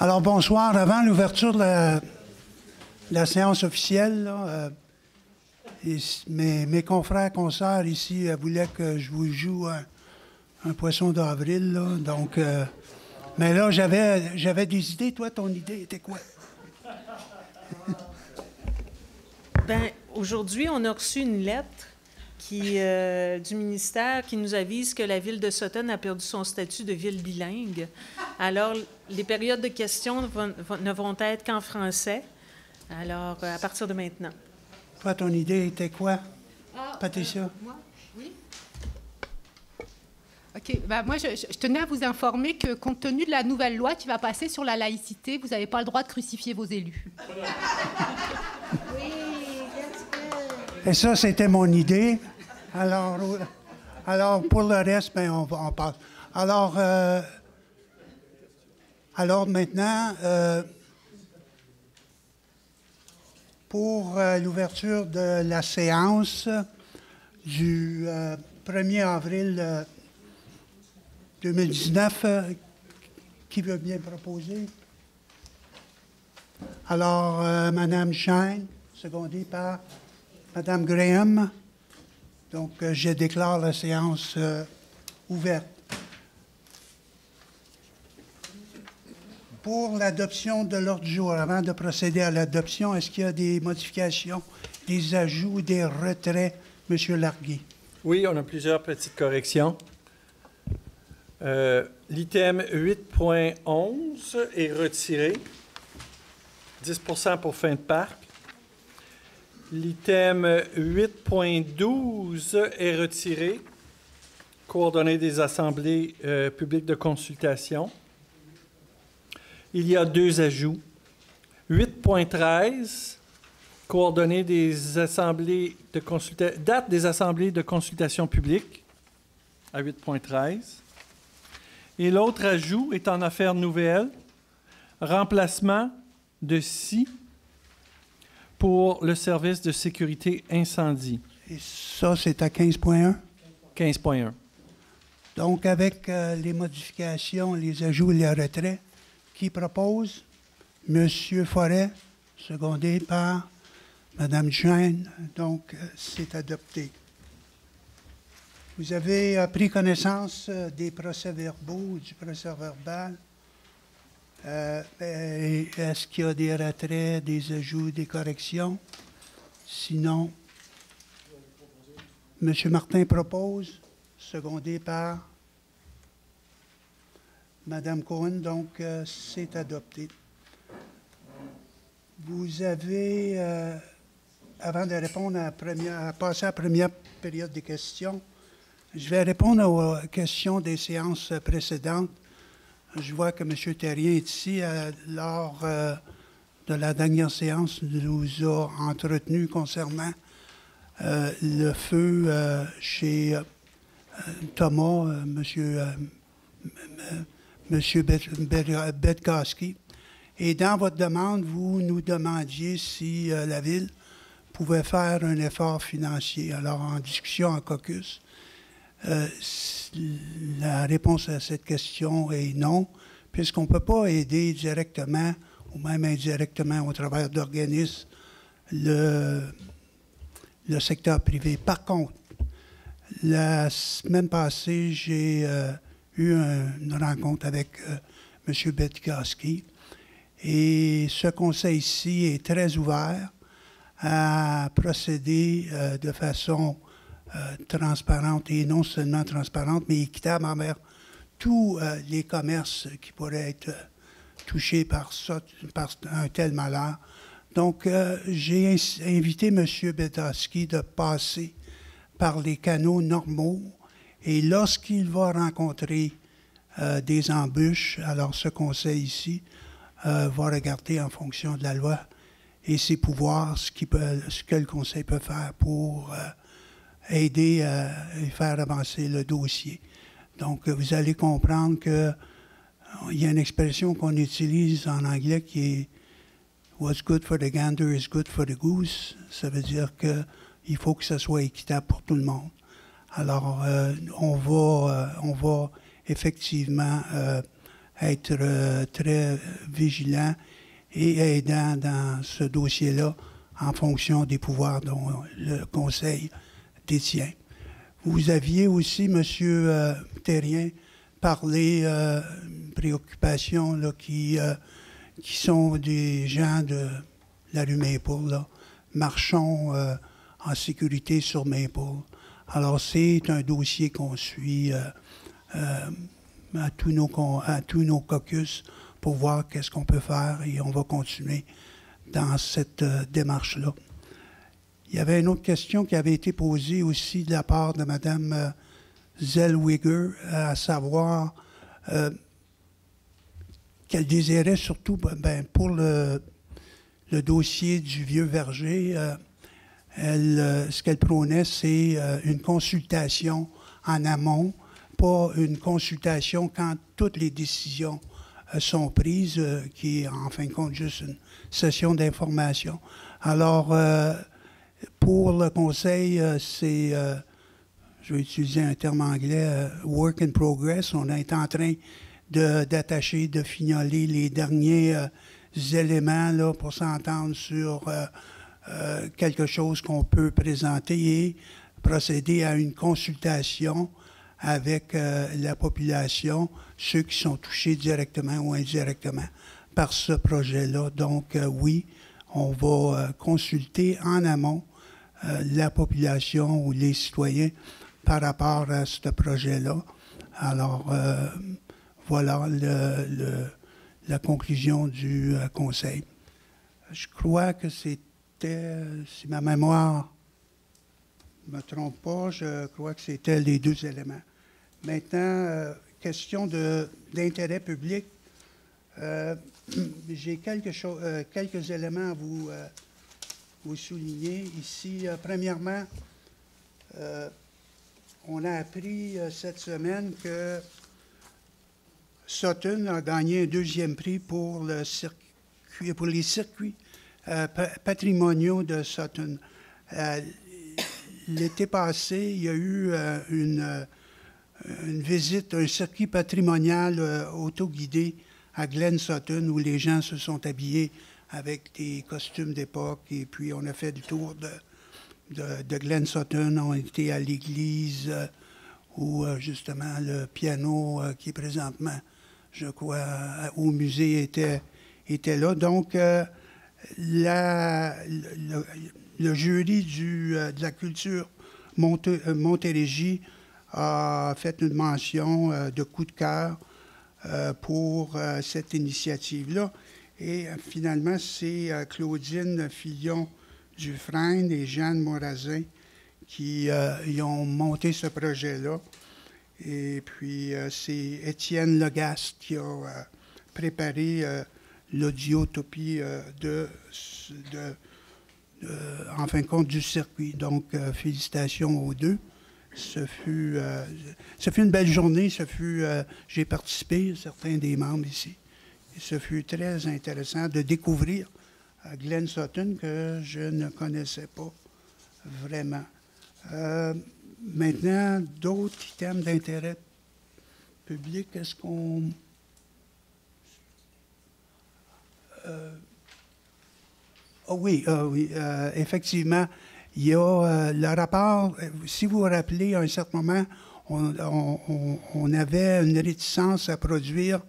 Alors, bonsoir. Avant l'ouverture de la séance officielle, là, mes confrères, consoeurs ici voulaient que je vous joue un poisson d'avril. Là, donc, mais là, j'avais des idées. Toi, ton idée était quoi? Bien, aujourd'hui, on a reçu une lettre du ministère qui nous avise que la ville de Sutton a perdu son statut de ville bilingue. Alors, les périodes de questions ne vont être qu'en français. Alors, à partir de maintenant. Toi, ton idée était quoi, Patricia? Moi? Oui. OK. Ben, moi, je tenais à vous informer que, compte tenu de la nouvelle loi qui va passer sur la laïcité, vous n'avez pas le droit de crucifier vos élus. Oui, that's good. Et ça, c'était mon idée. Alors pour le reste, ben, on passe. Alors maintenant, pour l'ouverture de la séance du 1er avril 2019, qui veut bien proposer? Alors, Mme Shine, secondée par Mme Graham. Donc, je déclare la séance ouverte. Pour l'adoption de l'ordre du jour, avant de procéder à l'adoption, est-ce qu'il y a des modifications, des ajouts, des retraits? M. Largué. Oui, on a plusieurs petites corrections. L'item 8.11 est retiré. 10 pour fin de parc. L'item 8.12 est retiré. Coordonnées des assemblées publiques de consultation. Il y a deux ajouts. 8.13, coordonnées des assemblées de consultation, date des assemblées de consultation publique à 8.13. Et l'autre ajout est en affaires nouvelles, remplacement de si pour le service de sécurité incendie. Et ça, c'est à 15.1? 15.1. Donc, avec les modifications, les ajouts et les retraits, qui propose? M. Forêt, secondé par Mme Shine. Donc, c'est adopté. Vous avez pris connaissance des procès-verbaux, du procès-verbal. Est-ce qu'il y a des retraits, des ajouts, des corrections? Sinon, M. Martin propose, secondé par Mme Cohen, donc c'est adopté. Vous avez, avant de répondre à passer à la première période des questions, je vais répondre aux questions des séances précédentes. Je vois que M. Terrien est ici. Lors de la dernière séance, nous a entretenu concernant le feu chez Thomas, M. Bedkowski. Et dans votre demande, vous nous demandiez si la Ville pouvait faire un effort financier. Alors, en discussion en caucus, la réponse à cette question est non, puisqu'on ne peut pas aider directement ou même indirectement au travers d'organismes le secteur privé. Par contre, la semaine passée, j'ai eu une rencontre avec M. Bedkowski et ce conseil-ci est très ouvert à procéder de façon transparente et non seulement transparente, mais équitable envers tous les commerces qui pourraient être touchés par un tel malheur. Donc, j'ai invité M. Bedkowski de passer par les canaux normaux et lorsqu'il va rencontrer des embûches, alors ce conseil ici va regarder en fonction de la loi et ses pouvoirs ce que le conseil peut faire pour aider et faire avancer le dossier. Donc, vous allez comprendre qu'il y a une expression qu'on utilise en anglais qui est « What's good for the gander is good for the goose ». Ça veut dire qu'il faut que ce soit équitable pour tout le monde. Alors, on va effectivement être très vigilant et aidant dans ce dossier-là en fonction des pouvoirs dont le Conseil détient. Vous aviez aussi, M. Thérien, parlé de préoccupations là, qui sont des gens de la rue Maple, là, marchons en sécurité sur Maple. Alors, c'est un dossier qu'on suit à tous nos caucus pour voir qu'est-ce qu'on peut faire et on va continuer dans cette démarche-là. Il y avait une autre question qui avait été posée aussi de la part de Mme Zellweger, à savoir qu'elle désirait surtout, pour le dossier du Vieux Verger, ce qu'elle prônait, c'est une consultation en amont, pas une consultation quand toutes les décisions sont prises, qui est en fin de compte juste une session d'information. Alors, pour le Conseil, c'est, je vais utiliser un terme anglais, work in progress. On est en train d'attacher, de fignoler les derniers éléments là, pour s'entendre sur quelque chose qu'on peut présenter et procéder à une consultation avec la population, ceux qui sont touchés directement ou indirectement par ce projet-là. Donc, oui, on va consulter en amont la population ou les citoyens par rapport à ce projet-là. Alors, voilà la conclusion du Conseil. Je crois que c'était, si ma mémoire ne me trompe pas, je crois que c'était les deux éléments. Maintenant, question d'intérêt public. J'ai quelques éléments à vous souligner ici. Premièrement, on a appris cette semaine que Sutton a gagné un deuxième prix pour les circuits patrimoniaux de Sutton. L'été passé, il y a eu une visite, un circuit patrimonial autoguidé à Glen Sutton où les gens se sont habillés avec des costumes d'époque et puis on a fait le tour de Glen Sutton. On était à l'église où justement le piano qui est présentement, je crois, au musée était là. Donc, le jury de la culture Montérégie a fait une mention de coup de cœur pour cette initiative-là. Et finalement, c'est Claudine Fillon-Dufresne et Jeanne Morazin qui y ont monté ce projet-là. Et puis, c'est Étienne Legaste qui a préparé l'audiotopie en fin de compte, du circuit. Donc, félicitations aux deux. Ce fut une belle journée. J'ai participé, certains des membres ici. Et ce fut très intéressant de découvrir Glen Sutton que je ne connaissais pas vraiment. Maintenant, d'autres items d'intérêt public, est-ce qu'on... oui, effectivement, il y a le rapport, si vous vous rappelez, à un certain moment, on avait une réticence à produire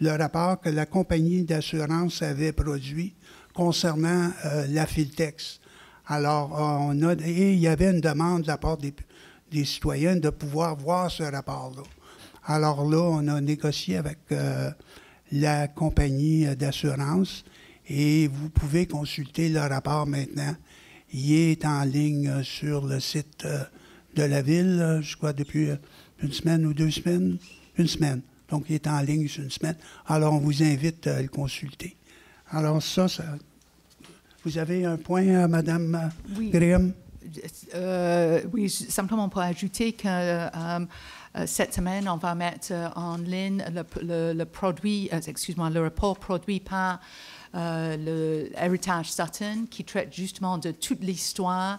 le rapport que la compagnie d'assurance avait produit concernant la Filtex. Alors, il y avait une demande de la part des citoyens de pouvoir voir ce rapport-là. Alors là, on a négocié avec la compagnie d'assurance et vous pouvez consulter le rapport maintenant. Il est en ligne sur le site de la Ville, je crois, depuis une semaine ou 2 semaines. Une semaine. Donc, il est en ligne sur une semaine. Alors, on vous invite à le consulter. Alors, ça vous avez un point, Mme Graham? Oui, simplement pour ajouter que cette semaine, on va mettre en ligne le produit, le rapport produit par le Héritage Sutton qui traite justement de toute l'histoire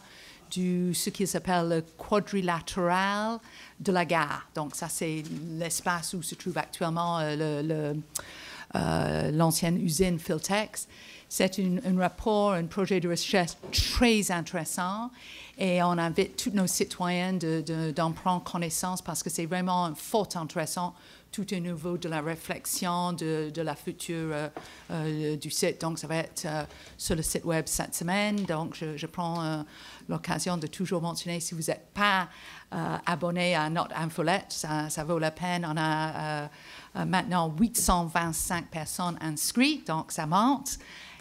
ce qu'il s'appelle le quadrilatéral de la gare. Donc, ça, c'est l'espace où se trouve actuellement l'ancienne usine Filtex. C'est un rapport, un projet de recherche très intéressant et on invite tous nos citoyens d'en prendre connaissance parce que c'est vraiment fort intéressant tout au niveau de la réflexion de la future du site. Donc, ça va être sur le site web cette semaine. Donc, je prends l'occasion de toujours mentionner, si vous n'êtes pas abonné à notre infolette, ça vaut la peine. On a maintenant 825 personnes inscrites, donc ça monte.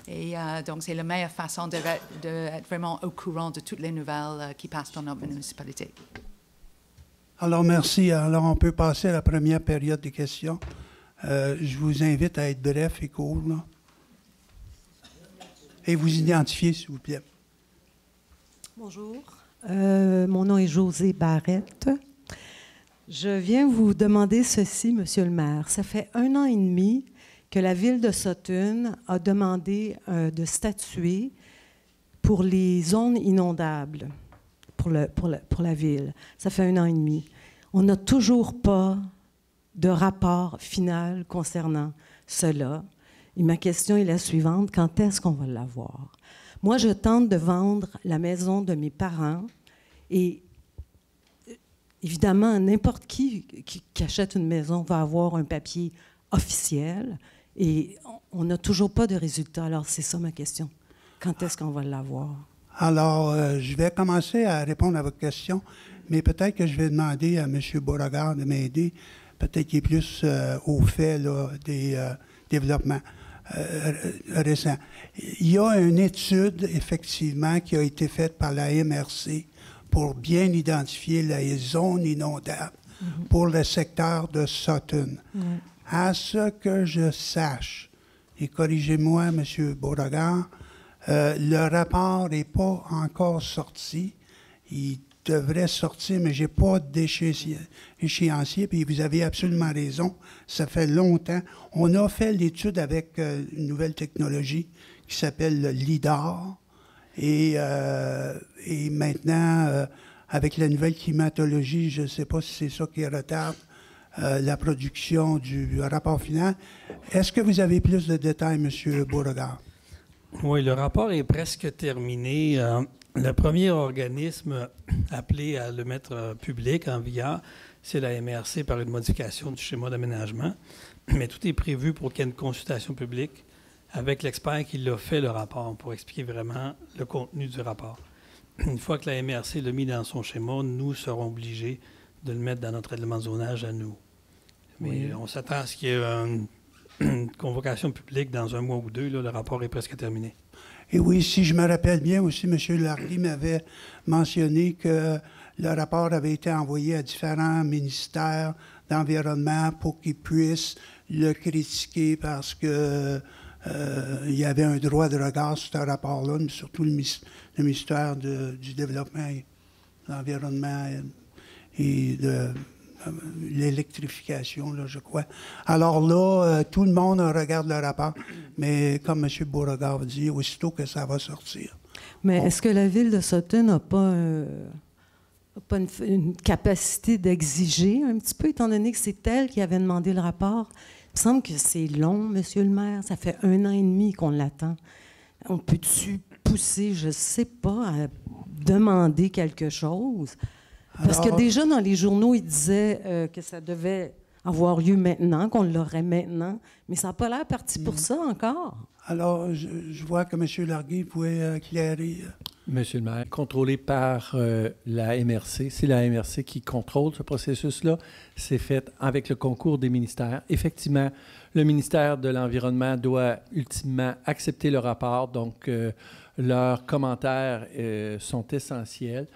Et donc, c'est la meilleure façon d'être vraiment au courant de toutes les nouvelles qui passent dans notre municipalité. Alors, merci. Alors, on peut passer à la première période de questions. Je vous invite à être bref et court, là. Et vous identifier, s'il vous plaît. Bonjour. Mon nom est Josée Barrette. Je viens vous demander ceci, Monsieur le maire. Ça fait 1 an et demi que la ville de Sutton a demandé de statuer pour les zones inondables pour la ville. Ça fait 1 an et demi. On n'a toujours pas de rapport final concernant cela. Et ma question est la suivante. Quand est-ce qu'on va l'avoir? Moi, je tente de vendre la maison de mes parents et évidemment, n'importe qui achète une maison va avoir un papier officiel et on n'a toujours pas de résultat. Alors, c'est ça ma question. Quand est-ce qu'on va l'avoir? Alors, je vais commencer à répondre à votre question, mais peut-être que je vais demander à M. Beauregard de m'aider. Peut-être qu'il est plus au fait là, des développements récents. Il y a une étude, effectivement, qui a été faite par la MRC pour bien identifier les zones inondables pour le secteur de Sutton. À ce que je sache, et corrigez-moi, M. Beauregard, le rapport n'est pas encore sorti. Il devrait sortir, mais je n'ai pas d'échéancier, puis vous avez absolument raison. Ça fait longtemps. On a fait l'étude avec une nouvelle technologie qui s'appelle le LIDAR. Et maintenant, avec la nouvelle climatologie, je ne sais pas si c'est ça qui retarde la production du rapport final. Est-ce que vous avez plus de détails, M. Beauregard? Oui, le rapport est presque terminé. Le premier organisme appelé à le mettre public en vigueur, c'est la MRC par une modification du schéma d'aménagement. Mais tout est prévu pour qu'il y ait une consultation publique avec l'expert qui l'a fait le rapport pour expliquer vraiment le contenu du rapport. Une fois que la MRC l'a mis dans son schéma, nous serons obligés de le mettre dans notre règlement de zonage à nous. Mais on s'attend à ce qu'il y ait une convocation publique dans 1 mois ou 2. Là, le rapport est presque terminé. Et oui, si je me rappelle bien aussi, M. Larguy m'avait mentionné que le rapport avait été envoyé à différents ministères d'environnement pour qu'ils puissent le critiquer parce que il y avait un droit de regard sur ce rapport-là, mais surtout le ministère du Développement et de l'Environnement et de l'électrification, là, je crois. Alors là, tout le monde regarde le rapport, mais comme M. Beauregard dit, aussitôt que ça va sortir. Mais est-ce que la ville de Sutton n'a pas, une capacité d'exiger un petit peu, étant donné que c'est elle qui avait demandé le rapport? Il me semble que c'est long, Monsieur le maire. Ça fait 1 an et demi qu'on l'attend. On peut-tu pousser, je ne sais pas, à demander quelque chose? Parce que déjà, dans les journaux, ils disaient que ça devait avoir lieu maintenant, qu'on l'aurait maintenant, mais ça n'a pas l'air parti pour ça encore. Alors, je vois que M. Larguy pouvait éclairer. Monsieur le maire, contrôlé par la MRC. C'est la MRC qui contrôle ce processus-là. C'est fait avec le concours des ministères. Effectivement, le ministère de l'Environnement doit ultimement accepter le rapport, donc leurs commentaires sont essentiels.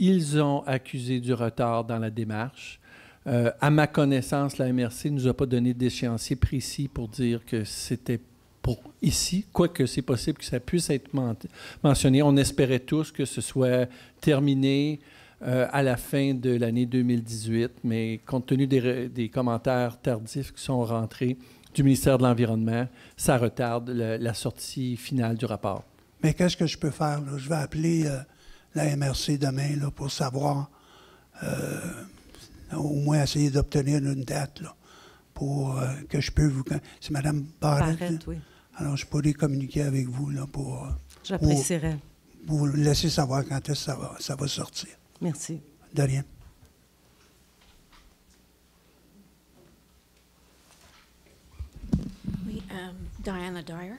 Ils ont accusé du retard dans la démarche. À ma connaissance, la MRC ne nous a pas donné d'échéancier précis pour dire que c'était pour ici, quoique c'est possible que ça puisse être mentionné. On espérait tous que ce soit terminé à la fin de l'année 2018, mais compte tenu des commentaires tardifs qui sont rentrés du ministère de l'Environnement, ça retarde la sortie finale du rapport. Mais qu'est-ce que je peux faire, là? Je vais appeler la MRC demain là, pour savoir, au moins essayer d'obtenir une date là, pour que je peux vous... C'est Mme Barrette? Barrette, oui. Alors, je pourrais communiquer avec vous là, pour... J'apprécierais. Vous laisser savoir quand est-ce que ça va sortir. Merci. De rien. Oui, Diana Dyer.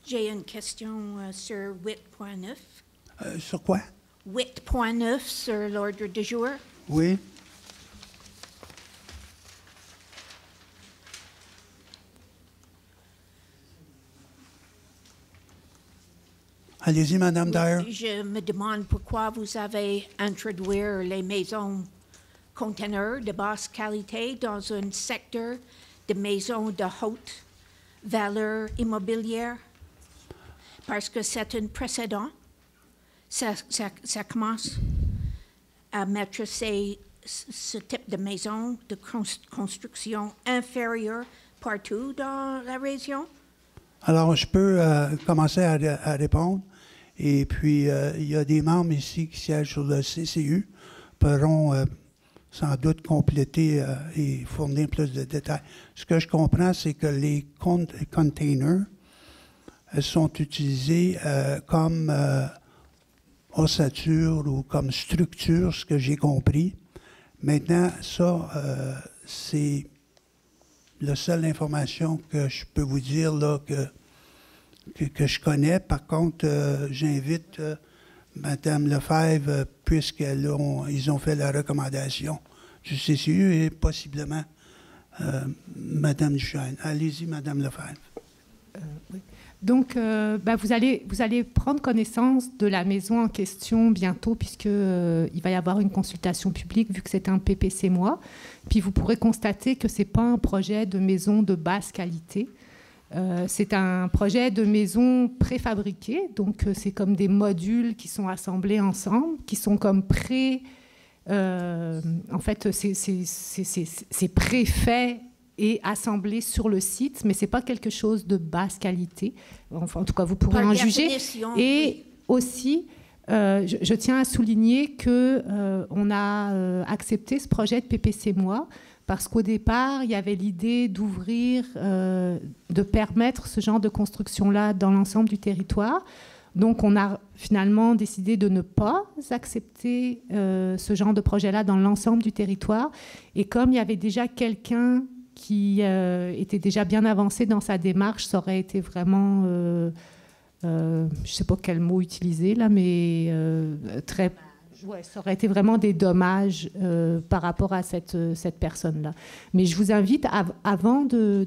J'ai une question sur 8.9. Sur quoi? 8.9 sur l'ordre du jour. Oui. Allez-y, Mme Dyer. Je me demande pourquoi vous avez introduit les maisons conteneurs de basse qualité dans un secteur de maisons de haute valeur immobilière. Parce que c'est un précédent. Ça commence à mettre ce type de maisons de construction inférieure partout dans la région. Alors, je peux commencer à répondre. Et puis, il y a des membres ici qui siègent sur le CCU, pourront sans doute compléter et fournir plus de détails. Ce que je comprends, c'est que les containers sont utilisés comme ossature ou comme structure, ce que j'ai compris. Maintenant, ça, c'est la seule information que je peux vous dire là, que je connais. Par contre, j'invite Mme Lefebvre, puisqu'ils ont fait la recommandation du CCU et possiblement Mme Duchesne. Allez-y, Mme Lefebvre. Oui. Donc, vous allez prendre connaissance de la maison en question bientôt, puisqu'il va y avoir une consultation publique, vu que c'est un PPC moi. Puis vous pourrez constater que ce n'est pas un projet de maison de basse qualité. C'est un projet de maison préfabriquée. Donc, c'est comme des modules qui sont assemblés ensemble, qui sont comme en fait, c'est préfait et assemblé sur le site, mais ce n'est pas quelque chose de basse qualité. Enfin, en tout cas, vous pourrez en juger. Et aussi, je tiens à souligner qu'on a accepté ce projet de PPC moi parce qu'au départ, il y avait l'idée d'ouvrir, de permettre ce genre de construction-là dans l'ensemble du territoire. Donc, on a finalement décidé de ne pas accepter ce genre de projet-là dans l'ensemble du territoire. Et comme il y avait déjà quelqu'un qui était déjà bien avancé dans sa démarche, ça aurait été vraiment, je ne sais pas quel mot utiliser là, mais très... Ouais, ça aurait été vraiment des dommages par rapport à cette personne-là. Mais je vous invite, avant de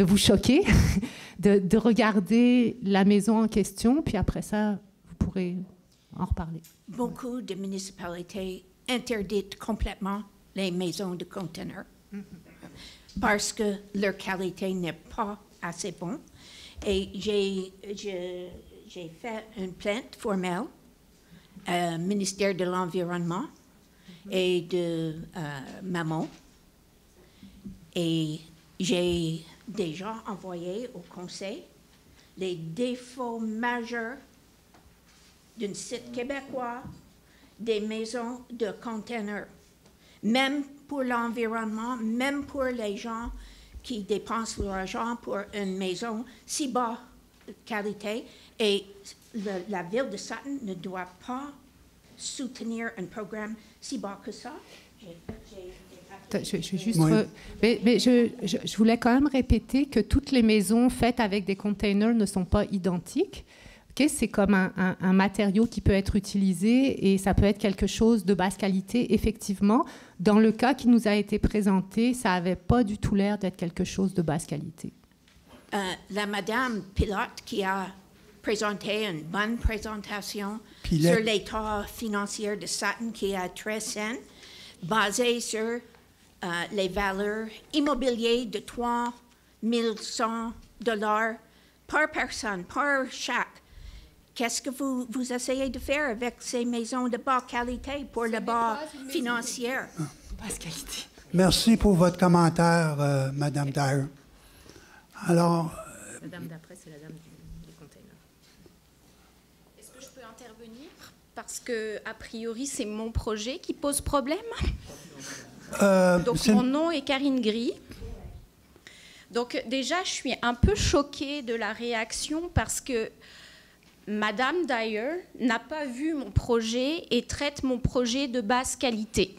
vous choquer, de regarder la maison en question, puis après ça, vous pourrez en reparler. Beaucoup de municipalités interditent complètement les maisons de conteneurs parce que leur qualité n'est pas assez bonne. Et j'ai fait une plainte formelle au ministère de l'Environnement et de Maman. Et j'ai déjà envoyé au Conseil les défauts majeurs d'un site québécois des maisons de conteneurs. Même pour l'environnement, même pour les gens qui dépensent leur argent pour une maison si bas qualité. Et la ville de Sutton ne doit pas soutenir un programme si bas que ça. Je juste mais je voulais quand même répéter que toutes les maisons faites avec des containers ne sont pas identiques. Okay? C'est comme un matériau qui peut être utilisé et ça peut être quelque chose de basse qualité, effectivement. Dans le cas qui nous a été présenté, ça n'avait pas du tout l'air d'être quelque chose de basse qualité. La madame Pilote qui a présenté une bonne présentation sur l'état financier de Sutton qui est très sain, basé sur les valeurs immobilières de $3 100 par personne, par chaque. Qu'est-ce que vous essayez de faire avec ces maisons de basse qualité pour le bas financier? Basse qualité. Merci pour votre commentaire, Mme Dyer. Alors... La dame d'après, c'est la dame du container. parce que, a priori, c'est mon projet qui pose problème. Donc, mon nom est Karine Gris. Donc, déjà, je suis un peu choquée de la réaction parce que Madame Dyer n'a pas vu mon projet et traite mon projet de basse qualité.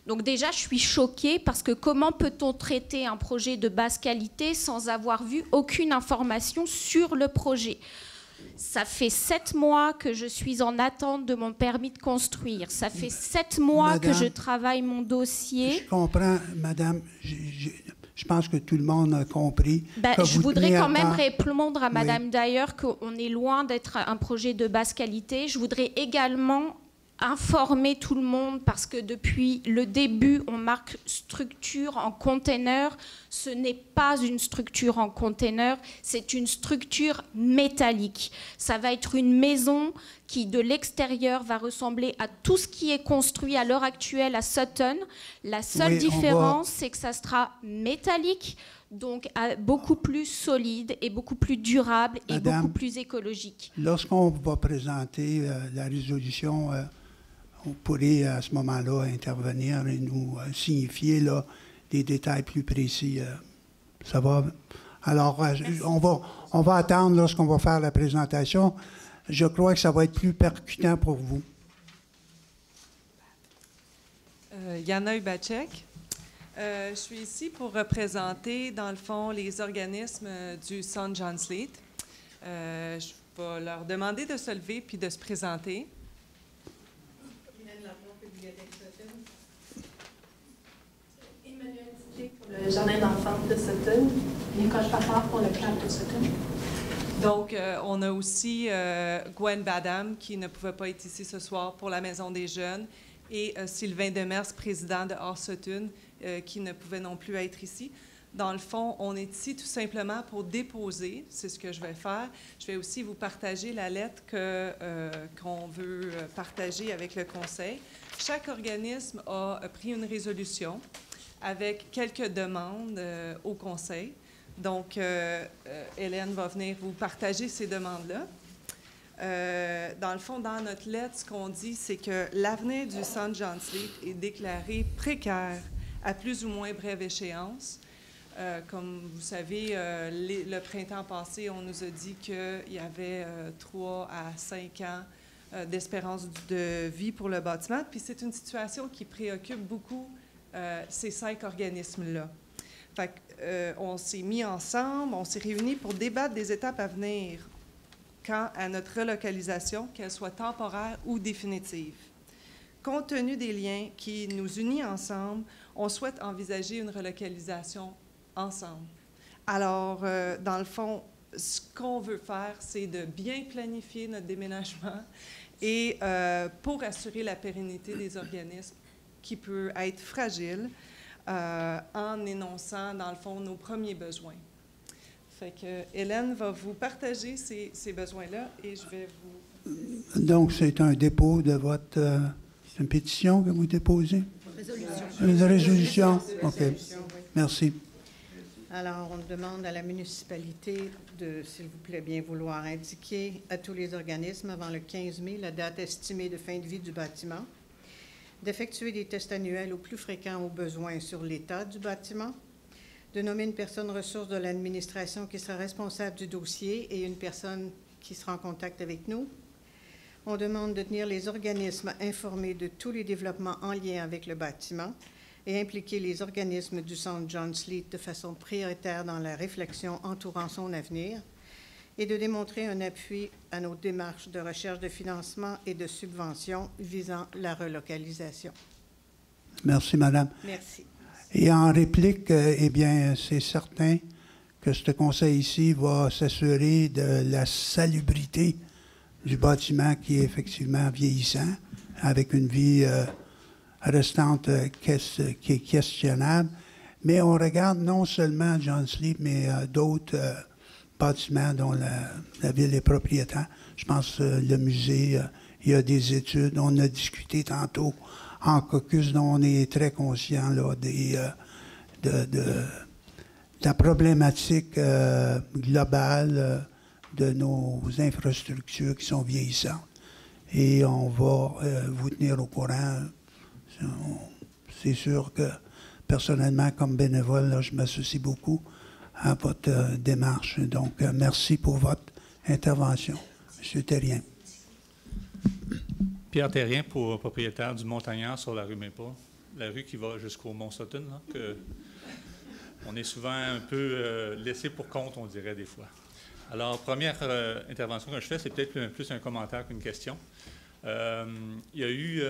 Donc déjà, je suis choquée parce que comment peut-on traiter un projet de basse qualité sans avoir vu aucune information sur le projet? Ça fait 7 mois que je suis en attente de mon permis de construire. Ça fait 7 mois Madame, que je travaille mon dossier. Je comprends, Madame. Je pense que tout le monde a compris. Je voudrais quand même répondre à Madame d'ailleurs qu'on est loin d'être un projet de basse qualité. Je voudrais également informer tout le monde parce que depuis le début, on marque structure en container. Ce n'est pas une structure en container, c'est une structure métallique. Ça va être une maison qui, de l'extérieur, va ressembler à tout ce qui est construit à l'heure actuelle à Sutton. La seule différence, c'est que ça sera métallique, donc beaucoup plus solide et beaucoup plus durable et beaucoup plus écologique. Lorsqu'on va présenter la résolution, on pourrait à ce moment-là intervenir et nous signifier là, des détails plus précis. Ça va? Alors, on va attendre lorsqu'on va faire la présentation. Je crois que ça va être plus percutant pour vous. Yana Ubacek. Je suis ici pour représenter, dans le fond, les organismes du St. John's Leet. Je vais leur demander de se lever puis de se présenter. Emmanuel Didier pour le Jardin d'enfants de Sutton. Nicole Papard pour le club de Sutton. Donc, on a aussi Gwen Badham, qui ne pouvait pas être ici ce soir pour la Maison des Jeunes, et Sylvain Demers, président de Hors Sutton, qui ne pouvait non plus être ici. Dans le fond, on est ici tout simplement pour déposer, c'est ce que je vais faire. Je vais aussi vous partager la lettre qu'on veut partager avec le Conseil. Chaque organisme a pris une résolution avec quelques demandes au Conseil. Donc, Hélène va venir vous partager ces demandes-là. Dans le fond, dans notre lettre, ce qu'on dit, c'est que l'avenir du St. John's Leet est déclaré précaire à plus ou moins brève échéance. Comme vous savez, le printemps passé, on nous a dit qu'il y avait 3 à 5 ans d'espérance de vie pour le bâtiment. Puis c'est une situation qui préoccupe beaucoup ces 5 organismes-là. Fait on s'est mis ensemble, on s'est réunis pour débattre des étapes à venir quant à notre relocalisation, qu'elle soit temporaire ou définitive. Compte tenu des liens qui nous unissent ensemble, on souhaite envisager une relocalisation ensemble. Alors, dans le fond, ce qu'on veut faire, c'est de bien planifier notre déménagement et pour assurer la pérennité des organismes qui peut être fragile, en énonçant, dans le fond, nos premiers besoins. Fait que Hélène va vous partager ces besoins-là et je vais vous... Donc, c'est un dépôt de votre... c'est une pétition que vous déposez? Résolution. Une résolution? OK. Merci. Alors, on demande à la municipalité de, s'il vous plaît, bien vouloir indiquer à tous les organismes avant le 15 mai la date estimée de fin de vie du bâtiment, d'effectuer des tests annuels au plus fréquent aux besoins sur l'état du bâtiment, de nommer une personne ressource de l'administration qui sera responsable du dossier et une personne qui sera en contact avec nous. On demande de tenir les organismes informés de tous les développements en lien avec le bâtiment et impliquer les organismes du St. John's Leet de façon prioritaire dans la réflexion entourant son avenir et de démontrer un appui à nos démarches de recherche de financement et de subventions visant la relocalisation. Merci, Madame. Merci. Et en réplique, eh bien, c'est certain que ce conseil ici va s'assurer de la salubrité du bâtiment qui est effectivement vieillissant, avec une vie restante qui est questionnable. Mais on regarde non seulement John's Leet, mais d'autres bâtiments dont la ville est propriétaire. Je pense le musée, il y a des études. On a discuté tantôt en caucus dont on est très conscient là, de la problématique globale de nos infrastructures qui sont vieillissantes. et on va vous tenir au courant. C'est sûr que, personnellement, comme bénévole, là, je m'associe beaucoup à votre démarche. Donc, merci pour votre intervention. M. Terrien. Pierre Terrien, propriétaire du Montagnard sur la rue Maple, la rue qui va jusqu'au Mont-Sutton, là, que on est souvent un peu laissé pour compte, on dirait des fois. Alors, première intervention que je fais, c'est peut-être plus un commentaire qu'une question. Il y a eu,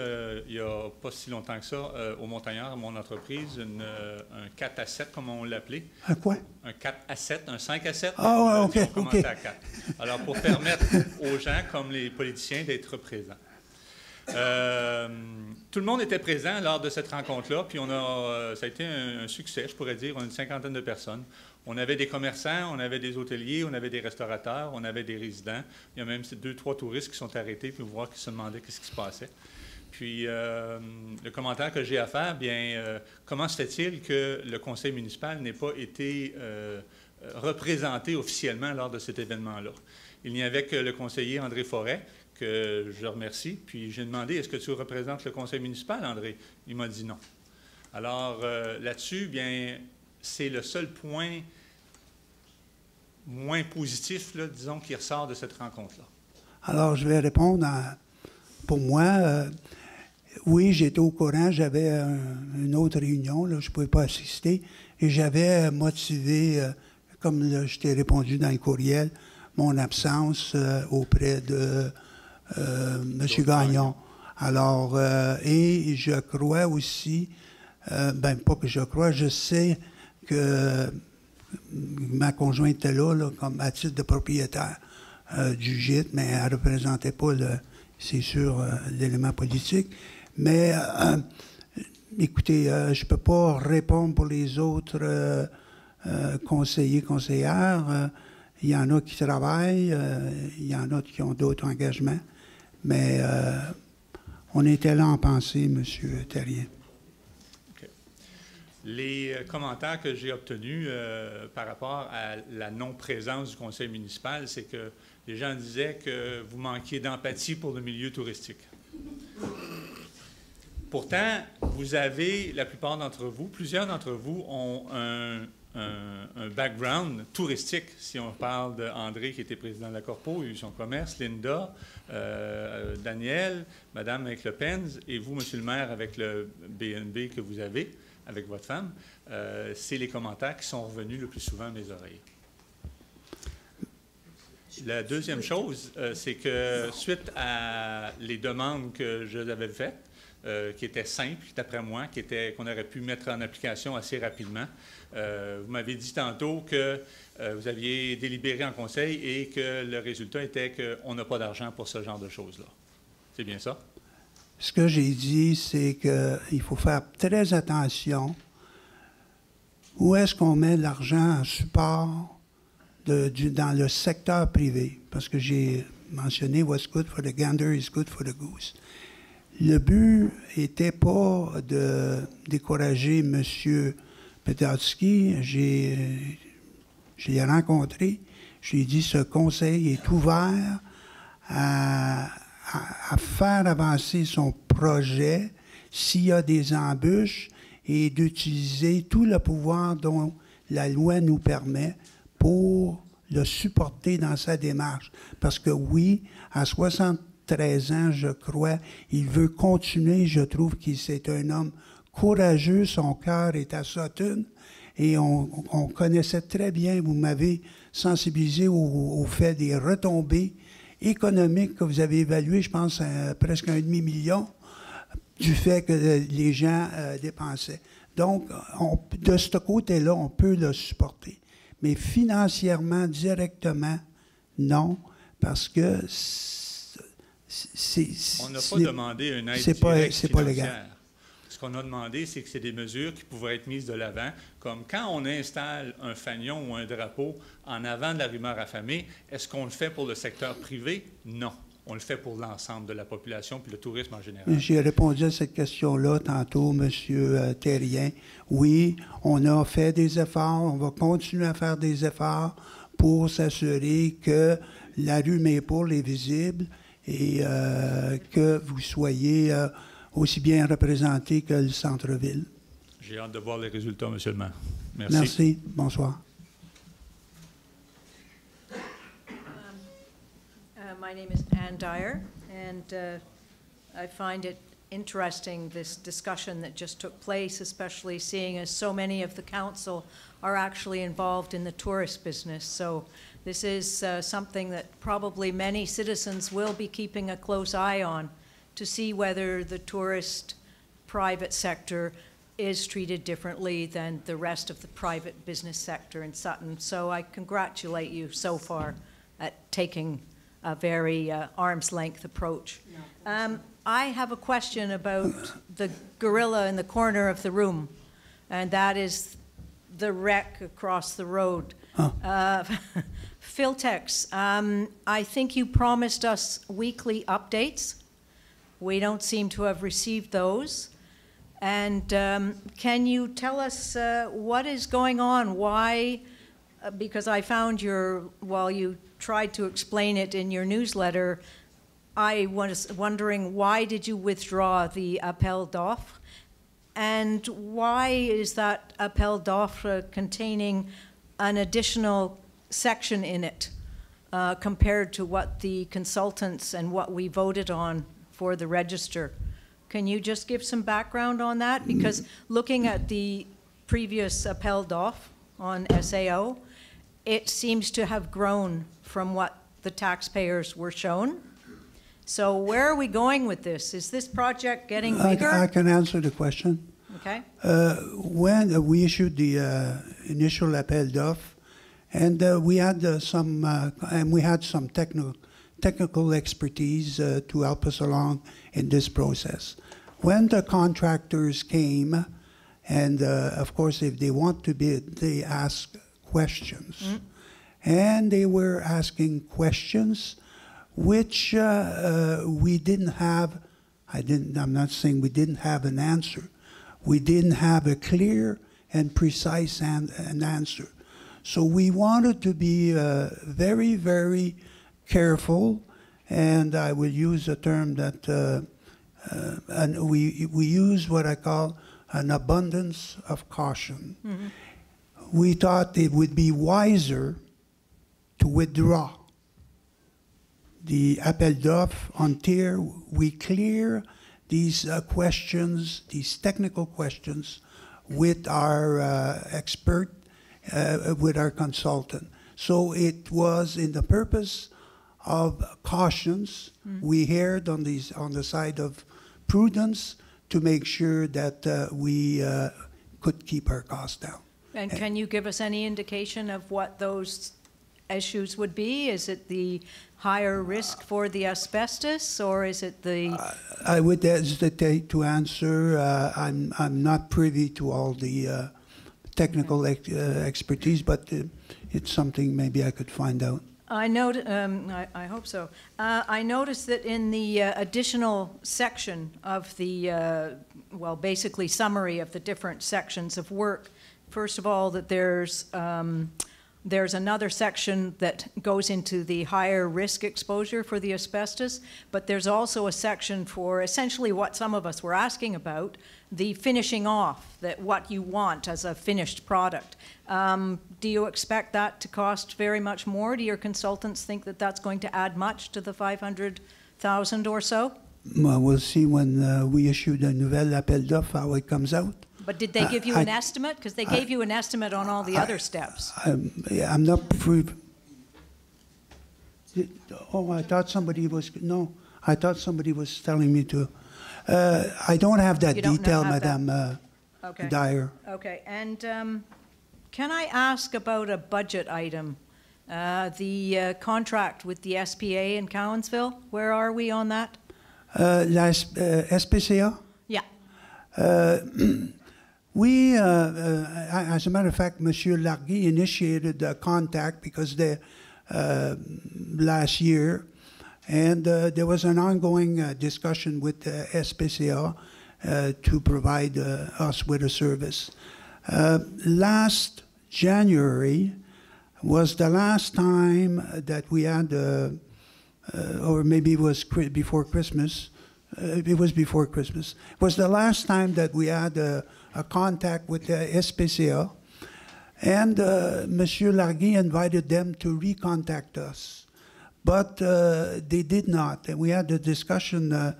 il n'y a pas si longtemps que ça, au Montagnard, à mon entreprise, un 4 à 7, comme on l'appelait. Un quoi? Un 4 à 7, un 5 à 7. Ah, ouais, OK. On commençait à 4. Alors, pour permettre aux gens, comme les politiciens, d'être présents. Tout le monde était présent lors de cette rencontre-là, puis ça a été un succès, je pourrais dire. On a une 50aine de personnes. On avait des commerçants, on avait des hôteliers, on avait des restaurateurs, on avait des résidents. Il y a même 2-3 touristes qui sont arrêtés, puis voir qui se demandaient qu'est-ce qui se passait. Puis, le commentaire que j'ai à faire, bien, comment se fait-il que le conseil municipal n'ait pas été représenté officiellement lors de cet événement-là? Il n'y avait que le conseiller André Forêt, que je remercie. Puis j'ai demandé, est-ce que tu représentes le conseil municipal, André? Il m'a dit non. Alors là-dessus, bien, c'est le seul point moins positif, là, disons, qui ressort de cette rencontre-là. Alors, je vais répondre pour moi, oui, j'étais au courant, j'avais une autre réunion, là, je ne pouvais pas assister, et j'avais motivé, comme je t'ai répondu dans le courriel, mon absence auprès de M. Gagnon. Alors, et je crois aussi, pas que je crois, je sais que ma conjointe était là, comme à titre de propriétaire du gîte, mais elle ne représentait pas, c'est sûr, l'élément politique. Mais, écoutez, je ne peux pas répondre pour les autres conseillers, conseillères. Il y en a qui travaillent, il y en a qui ont d'autres engagements, mais on était là en pensée, M. Terrien. Okay. Les commentaires que j'ai obtenus par rapport à la non-présence du conseil municipal, c'est que les gens disaient que vous manquiez d'empathie pour le milieu touristique. Pourtant, vous avez, la plupart d'entre vous, plusieurs d'entre vous ont un background touristique. Si on parle d'André, qui était président de la Corpo, il a eu son commerce, Linda, Daniel, Madame avec le PENS, et vous, Monsieur le maire, avec le BNB que vous avez, avec votre femme, c'est les commentaires qui sont revenus le plus souvent à mes oreilles. La deuxième chose, c'est que suite à les demandes que je l'avais faites, qui étaient simples, d'après moi, qu'on aurait pu mettre en application assez rapidement. Vous m'avez dit tantôt que vous aviez délibéré en conseil et que le résultat était qu'on n'a pas d'argent pour ce genre de choses-là. C'est bien ça? Ce que j'ai dit, c'est qu'il faut faire très attention. Où est-ce qu'on met l'argent en support dans le secteur privé? Parce que j'ai mentionné « What's good for the gander is good for the goose ». Le but n'était pas de décourager M. Petowski. Je l'ai rencontré. Je lui ai dit, ce conseil est ouvert à faire avancer son projet s'il y a des embûches et d'utiliser tout le pouvoir dont la loi nous permet pour le supporter dans sa démarche. Parce que oui, à 73 ans, je crois, il veut continuer. Je trouve qu'il c'est un homme courageux. Son cœur est à Sutton. Et on connaissait très bien, vous m'avez sensibilisé au fait des retombées économiques que vous avez évaluées, je pense, à presque 1,5 million, du fait que les gens dépensaient. Donc, de ce côté-là, on peut le supporter. Mais financièrement, directement, non, parce que on n'a pas demandé une aide directe financière. Pas légal. Ce qu'on a demandé, c'est que c'est des mesures qui pourraient être mises de l'avant, comme quand on installe un fanion ou un drapeau en avant de la rumeur affamée, est-ce qu'on le fait pour le secteur privé? Non. On le fait pour l'ensemble de la population puis le tourisme en général. J'ai répondu à cette question-là tantôt, M. Terrien. Oui, on a fait des efforts, on va continuer à faire des efforts pour s'assurer que la rue Maple est visible et que vous soyez aussi bien représenté que le centre-ville. J'ai hâte de voir les résultats, M. le maire. Merci. Merci. Bonsoir. My name is Ann Dyer, and I find it interesting, this discussion that just took place, especially seeing as so many of the council are actually involved in the tourist business. So this is something that probably many citizens will be keeping a close eye on to see whether the tourist private sector is treated differently than the rest of the private business sector in Sutton. So I congratulate you so far at taking a very arm's length approach. I have a question about the gorilla in the corner of the room, and that is the wreck across the road. Filtex, I think you promised us weekly updates. We don't seem to have received those. And can you tell us what is going on? Why? Because I found while you tried to explain it in your newsletter, I was wondering, why did you withdraw the appel d'offre? And why is that appel d'offre containing an additional section in it compared to what the consultants and what we voted on for the register? Can you just give some background on that? Because looking at the previous appel d'offre on SAO, it seems to have grown from what the taxpayers were shown. So where are we going with this? Is this project getting bigger? I can answer the question. Okay. When we issued the initial appel d'offre, and we had some technical expertise to help us along in this process. When the contractors came, and of course, if they want to bid, they ask questions. Mm. And they were asking questions which we didn't have. I'm not saying we didn't have an answer. We didn't have a clear and precise an answer. So we wanted to be very, very careful, and I will use a term that and we use what I call an abundance of caution. Mm-hmm. We thought it would be wiser to withdraw the appel d'offre until we clear these questions, these technical questions, with our expert, with our consultant. So it was in the purpose of cautions. We erred on the side of prudence to make sure that we could keep our costs down. And can you give us any indication of what those issues would be? Is it the higher risk for the asbestos, or is it the... I would hesitate to answer. I'm not privy to all the technical expertise, but it's something maybe I could find out. I hope so. I noticed that in the additional section of the, well, basically summary of the different sections of work, first of all, that there's another section that goes into the higher risk exposure for the asbestos, but there's also a section for essentially what some of us were asking about, the finishing off, that what you want as a finished product. Do you expect that to cost very much more? Do your consultants think that that's going to add much to the 500,000 or so? Well, we'll see when we issue the nouvelle appel d'offre, how it comes out. But did they give you an estimate? Because they gave you an estimate on all the other steps. I'm not proof. Oh, I thought somebody was, no, I thought somebody was telling me to. I don't have that detail, Madame Dyer. Okay, and can I ask about a budget item? The contract with the SPA in Cowansville, where are we on that? La SPCA? Yeah. We, as a matter of fact, Monsieur Larguy initiated the contact because last year, and there was an ongoing discussion with the SPCA to provide us with a service. Last January was the last time that we had or maybe it was before Christmas. It was before Christmas. It was the last time that we had a contact with the SPCA, and Monsieur Larguet invited them to recontact us, but they did not. And we had a discussion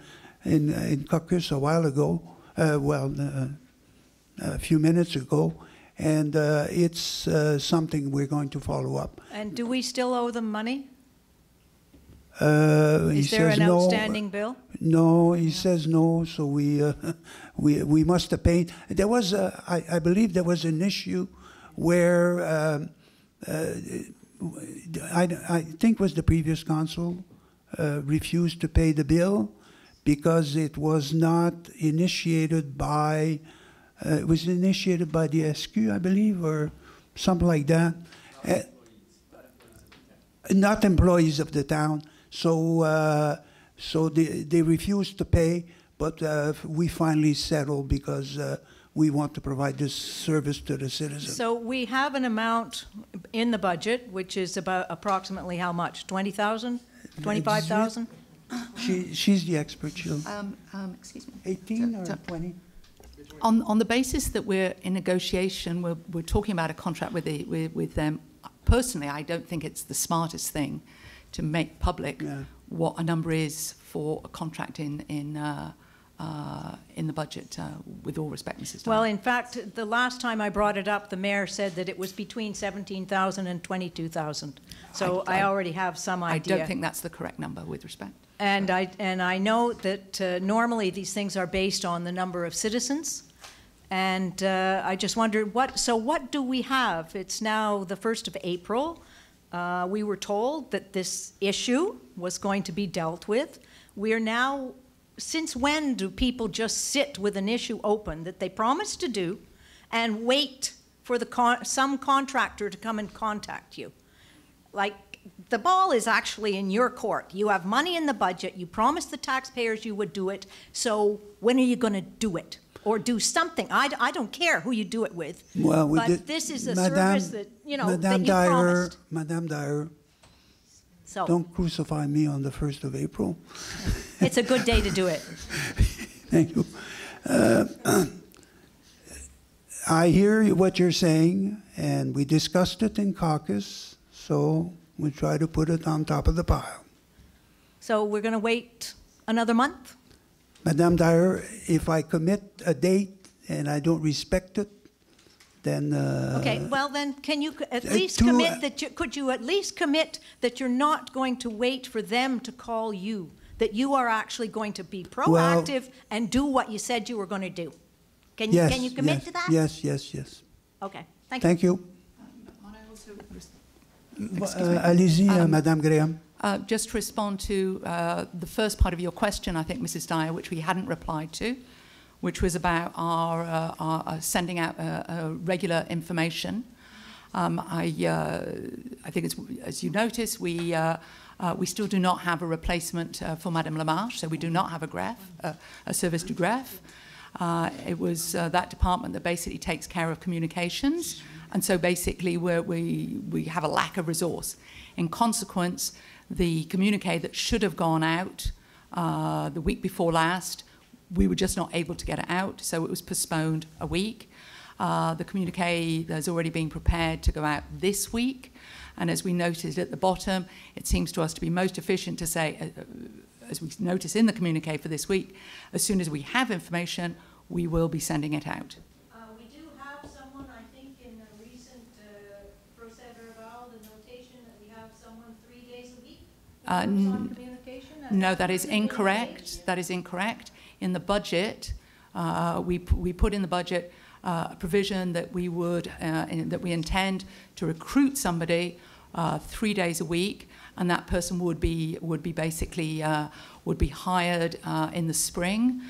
in caucus a while ago, a few minutes ago, and it's something we're going to follow up. And do we still owe them money? Is there an outstanding bill? No, he says no. So we must have paid. There was I believe there was an issue where I think it was the previous council refused to pay the bill because it was not initiated by. It was initiated by the SQ, I believe, or something like that. Not employees of the town. So, so they refused to pay, but we finally settled because we want to provide this service to the citizens. So we have an amount in the budget, which is about approximately how much? 20,000? 25,000? She's the expert. She'll. Excuse me. 18 or 20? On the basis that we're in negotiation, we're talking about a contract with them. Personally, I don't think it's the smartest thing to make public what a number is for a contract in the budget, with all respect, Mrs. Dyer. Well, in fact, the last time I brought it up, the mayor said that it was between 17,000 and 22,000. So I already have some idea. I don't think that's the correct number, with respect. And I know that normally these things are based on the number of citizens. And I just wondered, what do we have? It's now the 1st of April. We were told that this issue was going to be dealt with. We are now, since when do people just sit with an issue open that they promised to do and wait for some contractor to come and contact you? Like, the ball is actually in your court. You have money in the budget. You promised the taxpayers you would do it. So when are you going to do it? Or do something. I don't care who you do it with. Well, but this is a service that, that you promised. Madame Dyer, so, don't crucify me on the 1st of April. It's a good day to do it. Thank you. I hear what you're saying, and we discussed it in caucus, so we try to put it on top of the pile. So we're going to wait another month? Madame Dyer, if I commit a date and I don't respect it, then... okay, well then, can you at least commit that could you at least commit that you're not going to wait for them to call you, that you are actually going to be proactive and do what you said you were going to do? Can you commit to that? Yes. Okay, thank you. Thank you. Allez-y, Madame Graham. Just to respond to the first part of your question, I think, Mrs. Dyer, which we hadn't replied to, which was about our sending out regular information. I think, as you notice, we still do not have a replacement for Madame Lamarche, so we do not have a service du greffe. It was that department that basically takes care of communications, and so basically we have a lack of resource. In consequence, the communique that should have gone out the week before last, we were just not able to get it out, so it was postponed a week. The communique that's already being prepared to go out this week, and as we noted at the bottom, it seems to us to be most efficient to say, as we notice in the communique for this week, as soon as we have information, we will be sending it out. We do have someone, I think, in a recent procès-verbal, the notation that we have someone 3 days a week on communication. No, that is incorrect. That is incorrect. In the budget, we put in the budget a provision that we would that we intend to recruit somebody 3 days a week, and that person would be basically would be hired in the spring.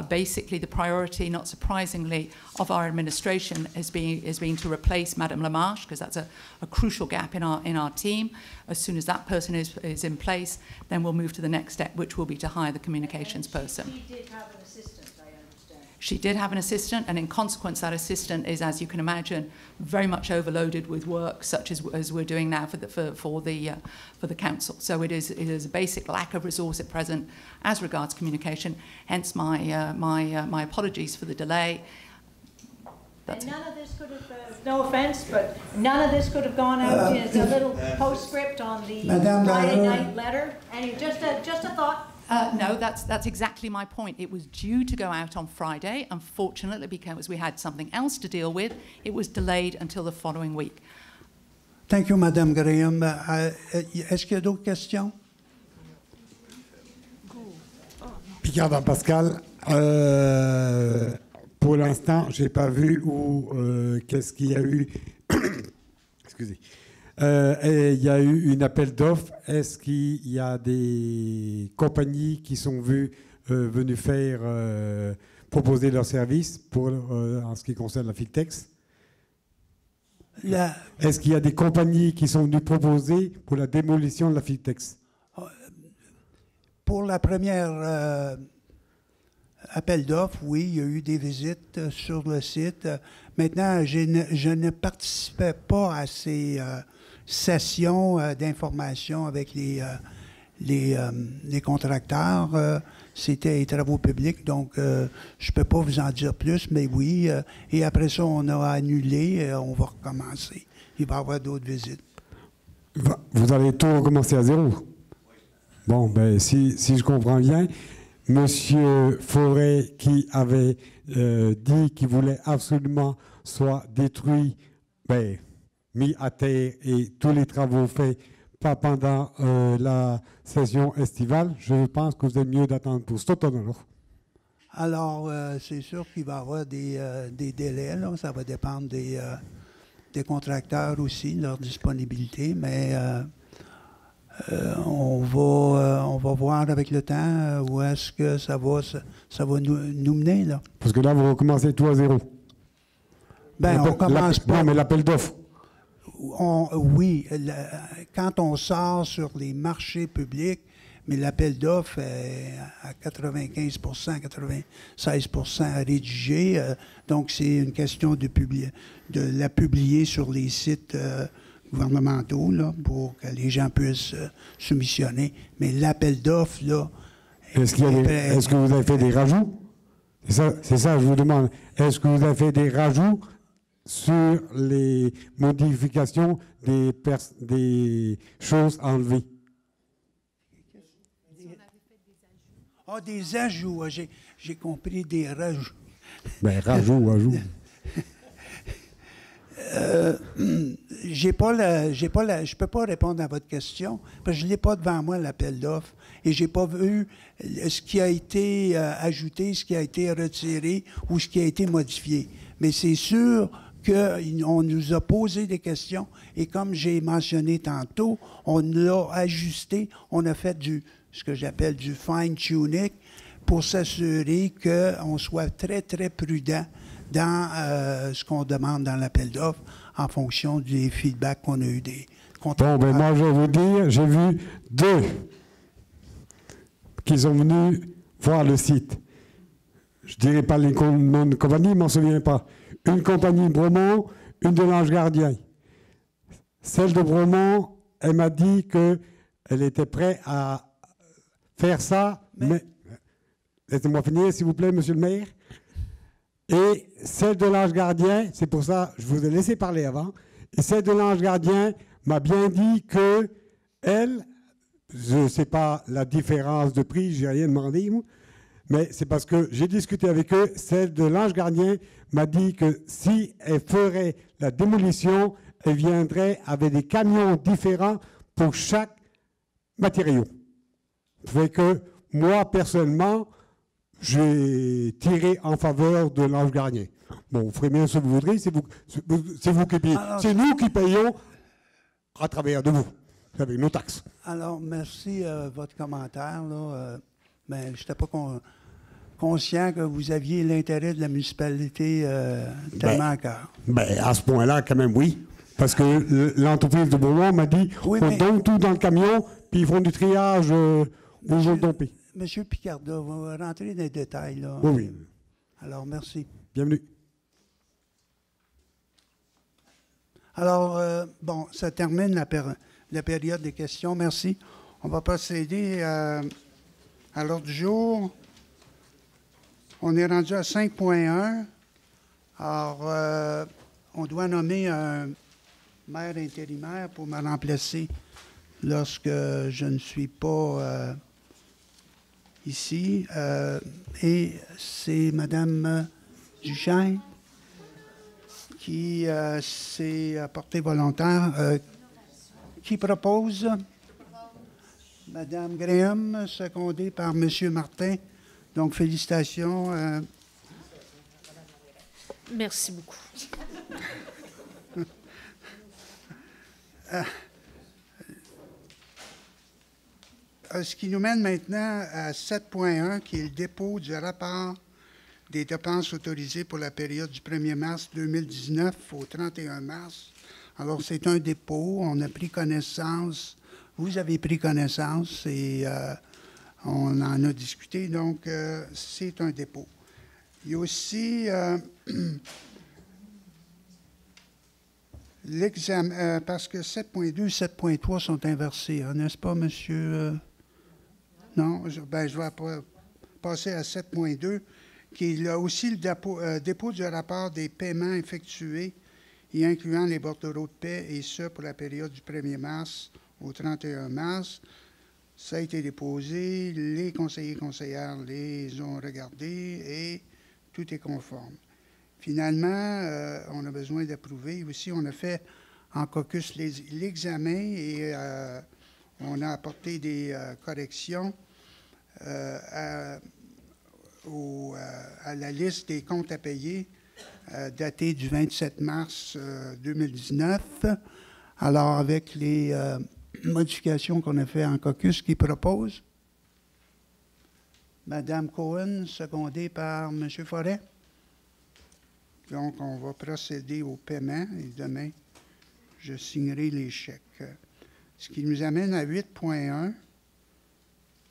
Basically, the priority, not surprisingly, of our administration is being to replace Madame Lamarche, because that's a crucial gap in our team. As soon as that person is in place, then we'll move to the next step, which will be to hire the communications person. She did have an assistant, I understand. She did have an assistant, and in consequence, that assistant is, as you can imagine, very much overloaded with work, such as we're doing now for the council. So it is a basic lack of resource at present as regards communication. Hence my apologies for the delay. And none of this could have, no offense, but none of this could have gone out as a little postscript on the Friday night letter. And just a thought. No, that's exactly my point. It was due to go out on Friday. Unfortunately, because we had something else to deal with, it was delayed until the following week. Thank you, Madame Graham. Est-ce qu'il y a d'autres questions? Picard Pascal. Pour l'instant, je n'ai pas vu qu'est-ce qu'il y a eu. Excusez. Il y a eu un appel d'offres. Est-ce qu'il y a des compagnies qui sont venues faire proposer leurs services en ce qui concerne la Filtex? Est-ce qu'il y a des compagnies qui sont venues proposer pour la démolition de la Filtex? Pour la première appel d'offres, oui, il y a eu des visites sur le site. Maintenant, je ne participais pas à ces sessions d'information avec les contracteurs. C'était les travaux publics, donc je ne peux pas vous en dire plus, mais oui. Et après ça, on a annulé, on va recommencer. Il va y avoir d'autres visites. Vous allez tout recommencer à zéro? Bon, ben si je comprends bien, Monsieur Forêt, qui avait dit qu'il voulait absolument soit détruit, mis à terre et tous les travaux faits pas pendant la saison estivale, je pense que vous êtes mieux d'attendre pour cet automne. Alors, c'est sûr qu'il va y avoir des délais. Là. Ça va dépendre des contracteurs aussi, leur disponibilité, mais on va voir avec le temps où est-ce que ça va nous mener. Là. Parce que là, vous recommencez tout à zéro. On commence pas. Non, mais l'appel d'offres. Oui, quand on sort sur les marchés publics, mais l'appel d'offres est à 95 96 rédigé. Donc, c'est une question de la publier sur les sites gouvernementaux là, pour que les gens puissent soumissionner. Mais l'appel d'offres, là... Est-ce que vous avez fait des rajouts? C'est ça, je vous demande. Est-ce que vous avez fait des rajouts sur les modifications des choses enlevées? Des ajouts. J'ai compris des rajouts. Rajouts. Je peux pas répondre à votre question parce que je l'ai pas devant moi l'appel d'offres et j'ai pas vu ce qui a été ajouté, ce qui a été retiré ou ce qui a été modifié. Mais c'est sûr qu'on nous a posé des questions et comme j'ai mentionné tantôt, on l'a ajusté, on a fait ce que j'appelle du fine-tuning pour s'assurer qu'on soit très, très prudent dans ce qu'on demande dans l'appel d'offres en fonction des feedbacks qu'on a eu des contracteurs. Moi, je vais vous dire, j'ai vu 2 qui sont venus voir le site. Je ne dirais pas les noms de compagnie, je ne m'en souviens pas. Une compagnie Bromont, une de l'Ange Gardien. Celle de Bromont, elle m'a dit qu'elle était prête à faire ça, mais laissez-moi finir, s'il vous plaît, monsieur le maire. Et celle de l'Ange Gardien, c'est pour ça que je vous ai laissé parler avant, et celle de l'Ange Gardien m'a bien dit que elle, je ne sais pas la différence de prix, je n'ai rien demandé, moi, mais c'est parce que j'ai discuté avec eux, celle de l'Ange Gardien m'a dit que si elle ferait la démolition, elle viendrait avec des camions différents pour chaque matériau. Ça fait que moi, personnellement, j'ai tiré en faveur de l'Ange Gardien. Bon, vous ferez bien ce que vous voudrez, c'est vous qui payez. C'est nous qui payons à travers de vous, avec nos taxes. Alors, merci votre commentaire. Mais je n'étais pas conscient que vous aviez l'intérêt de la municipalité tellement à cœur. À ce point-là, quand même, oui. Parce que l'entreprise de Beaumont m'a dit on donne tout dans le camion, puis ils font du triage où ils vont domper. Monsieur Picarda, vous rentrez dans les détails. Là. Oui. Alors, merci. Bienvenue. Alors, bon, ça termine la période des questions. Merci. On va procéder à l'ordre du jour. On est rendu à 5.1. Alors, on doit nommer un maire intérimaire pour me remplacer lorsque je ne suis pas ici. Et c'est Mme Duchesne qui s'est portée volontaire, qui propose Mme Graham, secondée par M. Martin. Donc, félicitations. Merci beaucoup. Ce qui nous mène maintenant à 7.1, qui est le dépôt du rapport des dépenses autorisées pour la période du 1er mars 2019 au 31 mars. Alors, c'est un dépôt. On a pris connaissance. Vous avez pris connaissance et on en a discuté. Donc, c'est un dépôt. Il y a aussi l'examen, parce que 7.2 et 7.3 sont inversés, hein, n'est-ce pas, monsieur? Non? Je vais passer à 7.2, qui est aussi le dépôt du rapport des paiements effectués y incluant les bordereaux de paie, et ce, pour la période du 1er mars au 31 mars. Ça a été déposé, les conseillers et conseillères les ont regardés et tout est conforme. Finalement, on a besoin d'approuver. Aussi, on a fait en caucus l'examen et on a apporté des corrections à la liste des comptes à payer datée du 27 mars 2019. Alors, avec les modifications qu'on a faites en caucus, qui propose Mme Cohen, secondée par M. Forêt. Donc, on va procéder au paiement et demain, je signerai les chèques. Ce qui nous amène à 8.1,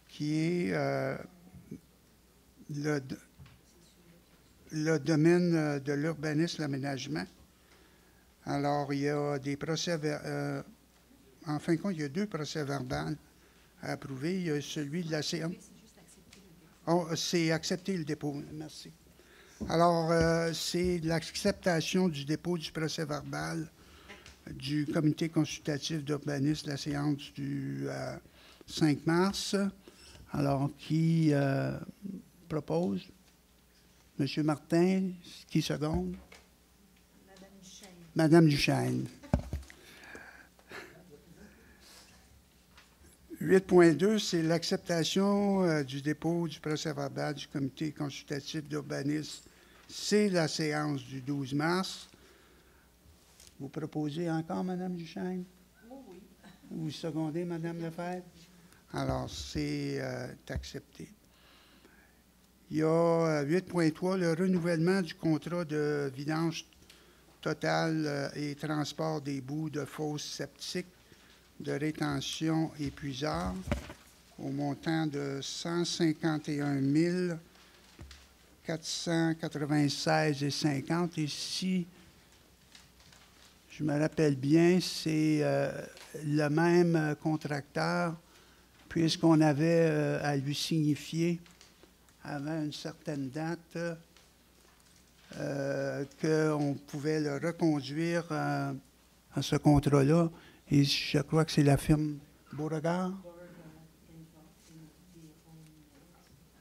qui est le domaine de l'urbanisme, l'aménagement. Alors, il y a des procès, en fin de compte, il y a 2 procès verbaux à approuver. Il y a celui de la séance. Oh, c'est accepter le dépôt. Merci. Alors, c'est l'acceptation du dépôt du procès verbal du comité consultatif d'urbanisme de la séance du 5 mars. Alors, qui propose? M. Martin, qui seconde? Mme Duchesne. 8.2, c'est l'acceptation du dépôt du procès-verbal du comité consultatif d'urbanisme. C'est la séance du 12 mars. Vous proposez encore, Mme Duchesne? Oui. Vous secondez, Mme Lefebvre? Alors, c'est accepté. Il y a 8.3, le renouvellement du contrat de vidange totale et transport des boues de fosses septiques de rétention et puisard au montant de 151 496,50. Et si je me rappelle bien, c'est le même contracteur, puisqu'on avait à lui signifier avant une certaine date qu'on pouvait le reconduire à ce contrat-là. Et je crois que c'est la firme Beauregard.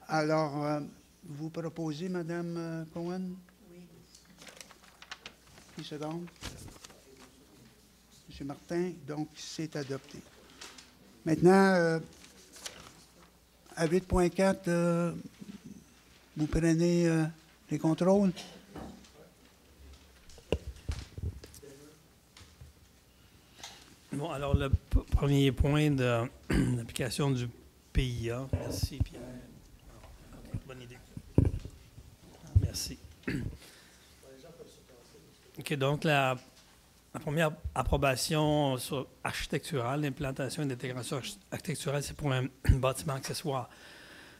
Alors, vous proposez, Mme Cohen? Oui. Qui seconde? M. Martin, donc c'est adopté. Maintenant, à 8.4, vous prenez les contrôles? Bon, alors le premier point de l'application du PIA. Merci, Pierre. Bonne idée. Merci. OK, donc la première approbation architecturale, l'implantation et l'intégration architecturale, c'est pour un bâtiment accessoire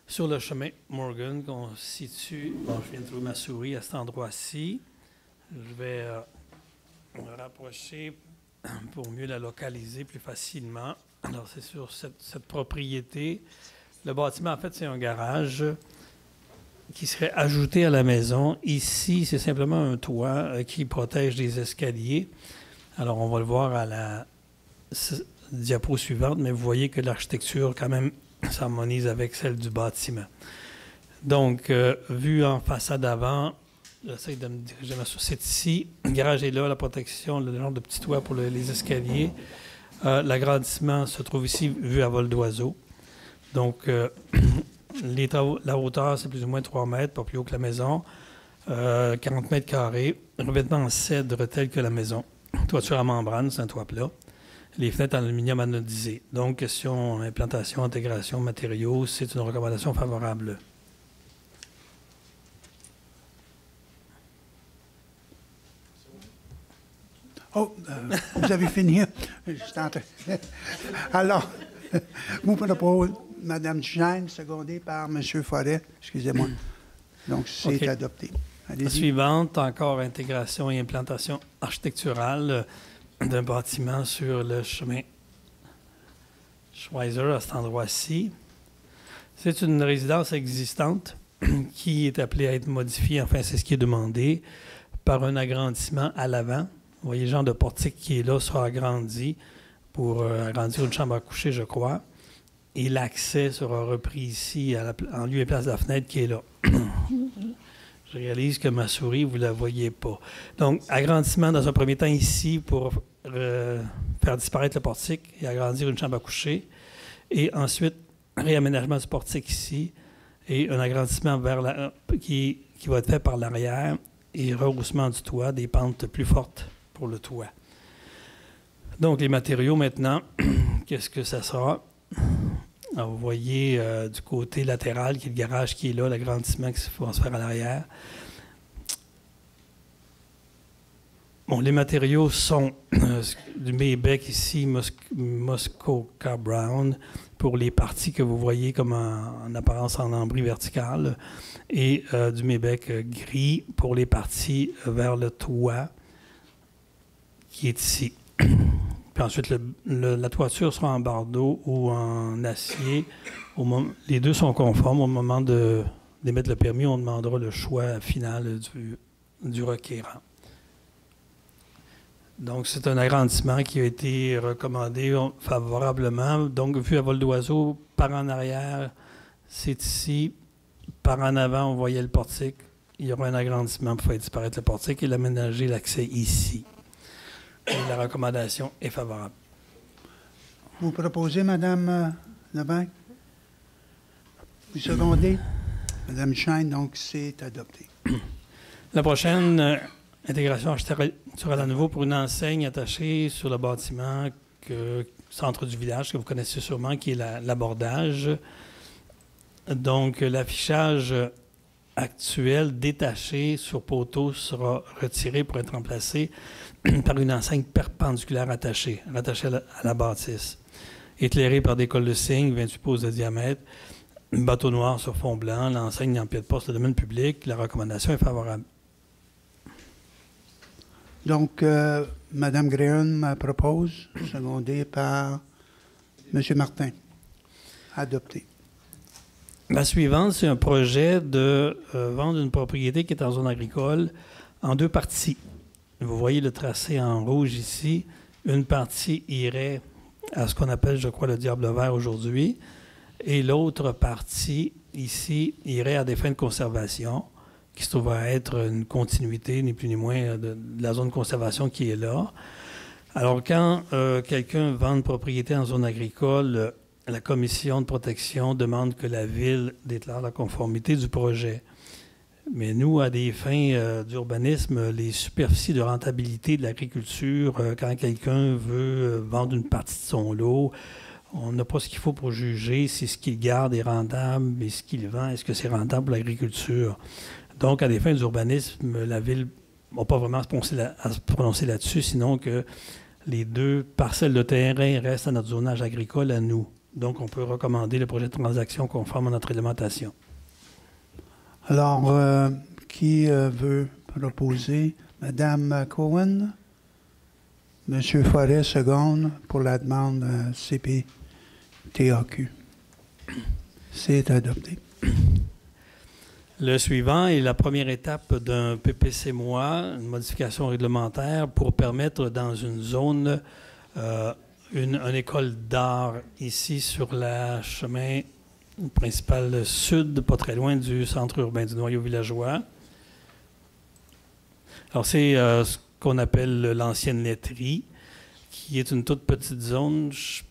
sur le chemin Morgan qu'on situe. Bon, je viens de trouver ma souris à cet endroit-ci. Je vais me rapprocher pour mieux la localiser plus facilement. Alors, c'est sur cette propriété. Le bâtiment, en fait, c'est un garage qui serait ajouté à la maison. Ici, c'est simplement un toit qui protège les escaliers. Alors, on va le voir à la diapo suivante, mais vous voyez que l'architecture, quand même, s'harmonise avec celle du bâtiment. Donc, vue en façade avant, j'essaie de me diriger c'est ici. Le garage est là, la protection, le genre de petit toit pour les escaliers. L'agrandissement se trouve ici, vue à vol d'oiseau. Donc, la hauteur, c'est plus ou moins 3 mètres, pas plus haut que la maison. 40 mètres carrés, revêtement en cèdre tel que la maison. Toiture à membrane, c'est un toit plat. Les fenêtres en aluminium anodisé. Donc, question implantation, intégration, matériaux, c'est une recommandation favorable. Oh, vous avez fini? Alors, vous proposez Mme Duchesne, secondée par M. Forêt. Excusez-moi. Donc, c'est adopté. La suivante, encore intégration et implantation architecturale d'un bâtiment sur le chemin Schweizer à cet endroit-ci. C'est une résidence existante qui est appelée à être modifiée, enfin c'est ce qui est demandé, par un agrandissement à l'avant. Vous voyez le genre de portique qui est là sera agrandi pour agrandir une chambre à coucher, je crois. Et l'accès sera repris ici en lieu et place de la fenêtre qui est là. Je réalise que ma souris, vous ne la voyez pas. Donc, agrandissement dans un premier temps ici pour faire disparaître le portique et agrandir une chambre à coucher. Et ensuite, réaménagement du portique ici et un agrandissement qui va être fait par l'arrière et rehaussement du toit, des pentes plus fortes pour le toit. Donc, les matériaux maintenant, qu'est-ce que ça sera? Alors, vous voyez du côté latéral, qui est le garage qui est là, l'agrandissement qui va se faire à l'arrière. Bon, les matériaux sont du Maybec ici, Muskoka Brown, pour les parties que vous voyez comme en apparence en lambris vertical, et du Maybec gris pour les parties vers le toit, qui est ici. Puis ensuite, la toiture sera en bardeau ou en acier. Les deux sont conformes. Au moment d'émettre le permis, on demandera le choix final du requérant. Donc, c'est un agrandissement qui a été recommandé favorablement. Donc, vue à vol d'oiseau, par en arrière, c'est ici. Par en avant, on voyait le portique. Il y aura un agrandissement pour faire disparaître le portique et l'aménager l'accès ici. Et la recommandation est favorable. Vous proposez, Mme Leblanc? Vous secondez? Mme Duchesne, donc c'est adopté. La prochaine, intégration architecturale à nouveau pour une enseigne attachée sur le bâtiment centre du village, que vous connaissez sûrement, qui est l'abordage. Donc, l'affichage actuel détaché sur poteau sera retiré pour être remplacé par une enseigne perpendiculaire rattachée à la bâtisse, éclairée par des cols de cygne, 28 pouces de diamètre, un bateau noir sur fond blanc, l'enseigne en pied de poste, le domaine public. La recommandation est favorable. Donc, Mme Graham propose, secondée par M. Martin. Adopté. La suivante, c'est un projet de vendre une propriété qui est en zone agricole en 2 parties. Vous voyez le tracé en rouge ici. Une partie irait à ce qu'on appelle, je crois, le Diable Vert aujourd'hui. Et l'autre partie, ici, irait à des fins de conservation, qui se trouve à être une continuité, ni plus ni moins, de la zone de conservation qui est là. Alors, quand quelqu'un vend une propriété en zone agricole, la commission de protection demande que la ville déclare la conformité du projet. Mais nous, à des fins d'urbanisme, les superficies de rentabilité de l'agriculture, quand quelqu'un veut vendre une partie de son lot, on n'a pas ce qu'il faut pour juger si ce qu'il garde est rentable et ce qu'il vend, est-ce que c'est rentable pour l'agriculture. Donc, à des fins d'urbanisme, la ville n'a pas vraiment à se prononcer là-dessus, sinon que les 2 parcelles de terrain restent à notre zonage agricole à nous. Donc, on peut recommander le projet de transaction conforme à notre réglementation. Alors, qui veut proposer? Madame Cohen? Monsieur Forêt, seconde, pour la demande CPTAQ. C'est adopté. Le suivant est la première étape d'un PPC MOA, une modification réglementaire pour permettre dans une zone une école d'art ici sur le chemin principal sud, pas très loin du centre urbain du noyau villageois. Alors c'est ce qu'on appelle l'ancienne laiterie, qui est une toute petite zone. Je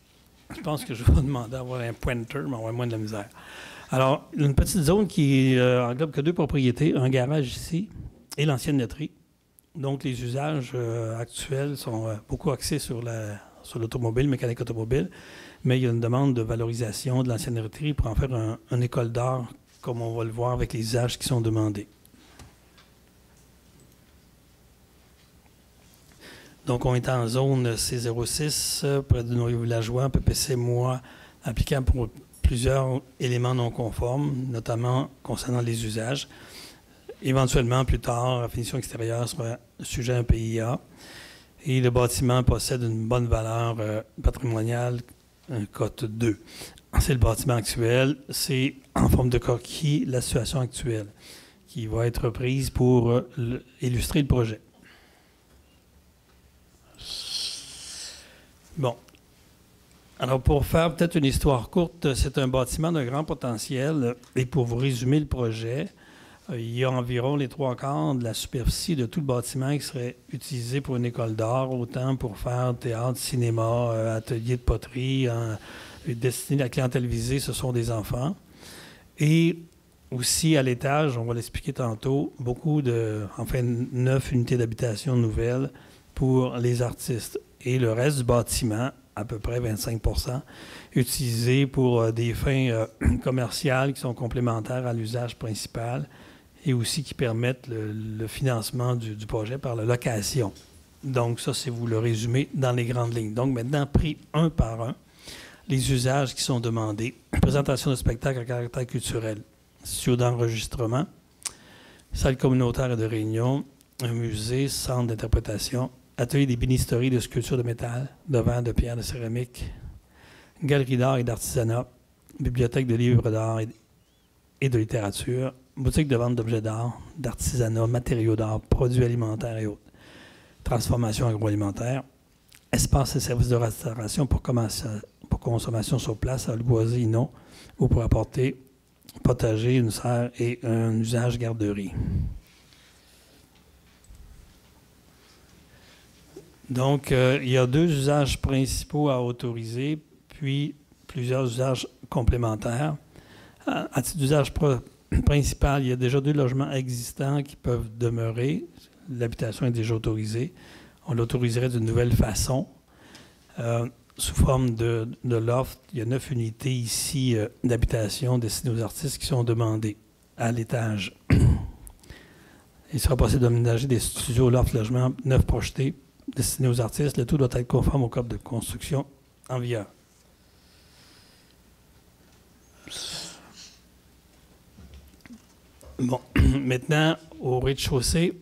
pense que je vais demander d'avoir un pointer, mais on va moins de la misère. Alors, une petite zone qui englobe que 2 propriétés, un garage ici et l'ancienne laiterie. Donc, les usages actuels sont beaucoup axés sur l'automobile, mécanique automobile, mais il y a une demande de valorisation de l'ancienne laiterie pour en faire une école d'art, comme on va le voir avec les usages qui sont demandés. Donc, on est en zone C06, près du noyau villageois, PPC MOA, applicable pour plusieurs éléments non conformes, notamment concernant les usages. Éventuellement, plus tard, la finition extérieure sera sujet à un PIA. Et le bâtiment possède une bonne valeur patrimoniale, un cote 2. C'est le bâtiment actuel, c'est en forme de coquille la situation actuelle qui va être reprise pour illustrer le projet. Bon. Alors, pour faire peut-être une histoire courte, c'est un bâtiment de grand potentiel. Et pour vous résumer le projet, il y a environ les 3/4 de la superficie de tout le bâtiment qui serait utilisé pour une école d'art, autant pour faire théâtre, cinéma, atelier de poterie, destiné à la clientèle visée, ce sont des enfants. Et aussi, à l'étage, on va l'expliquer tantôt, 9 unités d'habitation nouvelles pour les artistes. Et le reste du bâtiment, à peu près 25 %, utilisé pour des fins commerciales qui sont complémentaires à l'usage principal et aussi qui permettent le financement du projet par la location. Donc, ça, c'est vous le résumé dans les grandes lignes. Donc, maintenant, pris un par un, les usages qui sont demandés. Présentation de spectacles à caractère culturel, studio d'enregistrement, salle communautaire et de réunion, un musée, centre d'interprétation, atelier d'ébénisterie, de sculpture de métal, de verre, de pierre, de céramique, galerie d'art et d'artisanat, bibliothèque de livres d'art et de littérature, boutique de vente d'objets d'art, d'artisanat, matériaux d'art, produits alimentaires et autres, transformation agroalimentaire, espace et services de restauration pour consommation sur place, à Boisé, non, ou pour apporter potager, une serre et un usage garderie. Donc, il y a 2 usages principaux à autoriser, puis plusieurs usages complémentaires. À titre d'usage principal, il y a déjà 2 logements existants qui peuvent demeurer. L'habitation est déjà autorisée. On l'autoriserait d'une nouvelle façon. Sous forme de loft, il y a 9 unités ici d'habitation destinées aux artistes qui sont demandées à l'étage. Il sera possible d'aménager des studios loft logements 9 projetés destinés aux artistes. Le tout doit être conforme au code de construction en vigueur. Bon, maintenant, au rez-de-chaussée,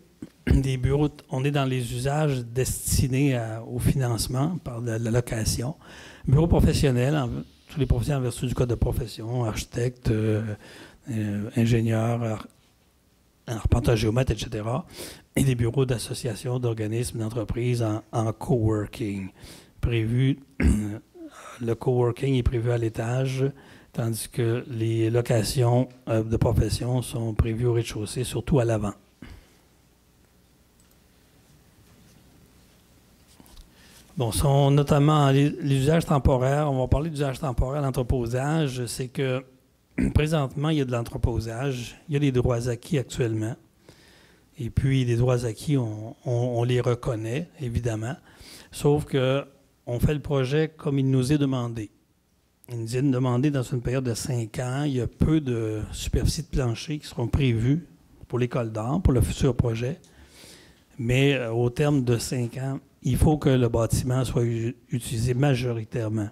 des bureaux, on est dans les usages destinés au financement par la location. Bureaux professionnels, tous les professionnels en vertu du code de profession, architectes, ingénieurs, arpenteurs, géomètres, etc. Et des bureaux d'associations, d'organismes, d'entreprises en coworking. Le coworking est prévu à l'étage, tandis que les locations de profession sont prévues au rez-de-chaussée, surtout à l'avant. Bon, sont notamment les usages temporaires. On va parler d'usage temporaire, l'entreposage. C'est que présentement, il y a de l'entreposage. Il y a des droits acquis actuellement. Et puis, les droits acquis, on les reconnaît, évidemment. Sauf qu'on fait le projet comme il nous est demandé. Il nous est demandé dans une période de 5 ans. Il y a peu de superficies de plancher qui seront prévues pour l'école d'art, pour le futur projet. Mais au terme de 5 ans, il faut que le bâtiment soit utilisé majoritairement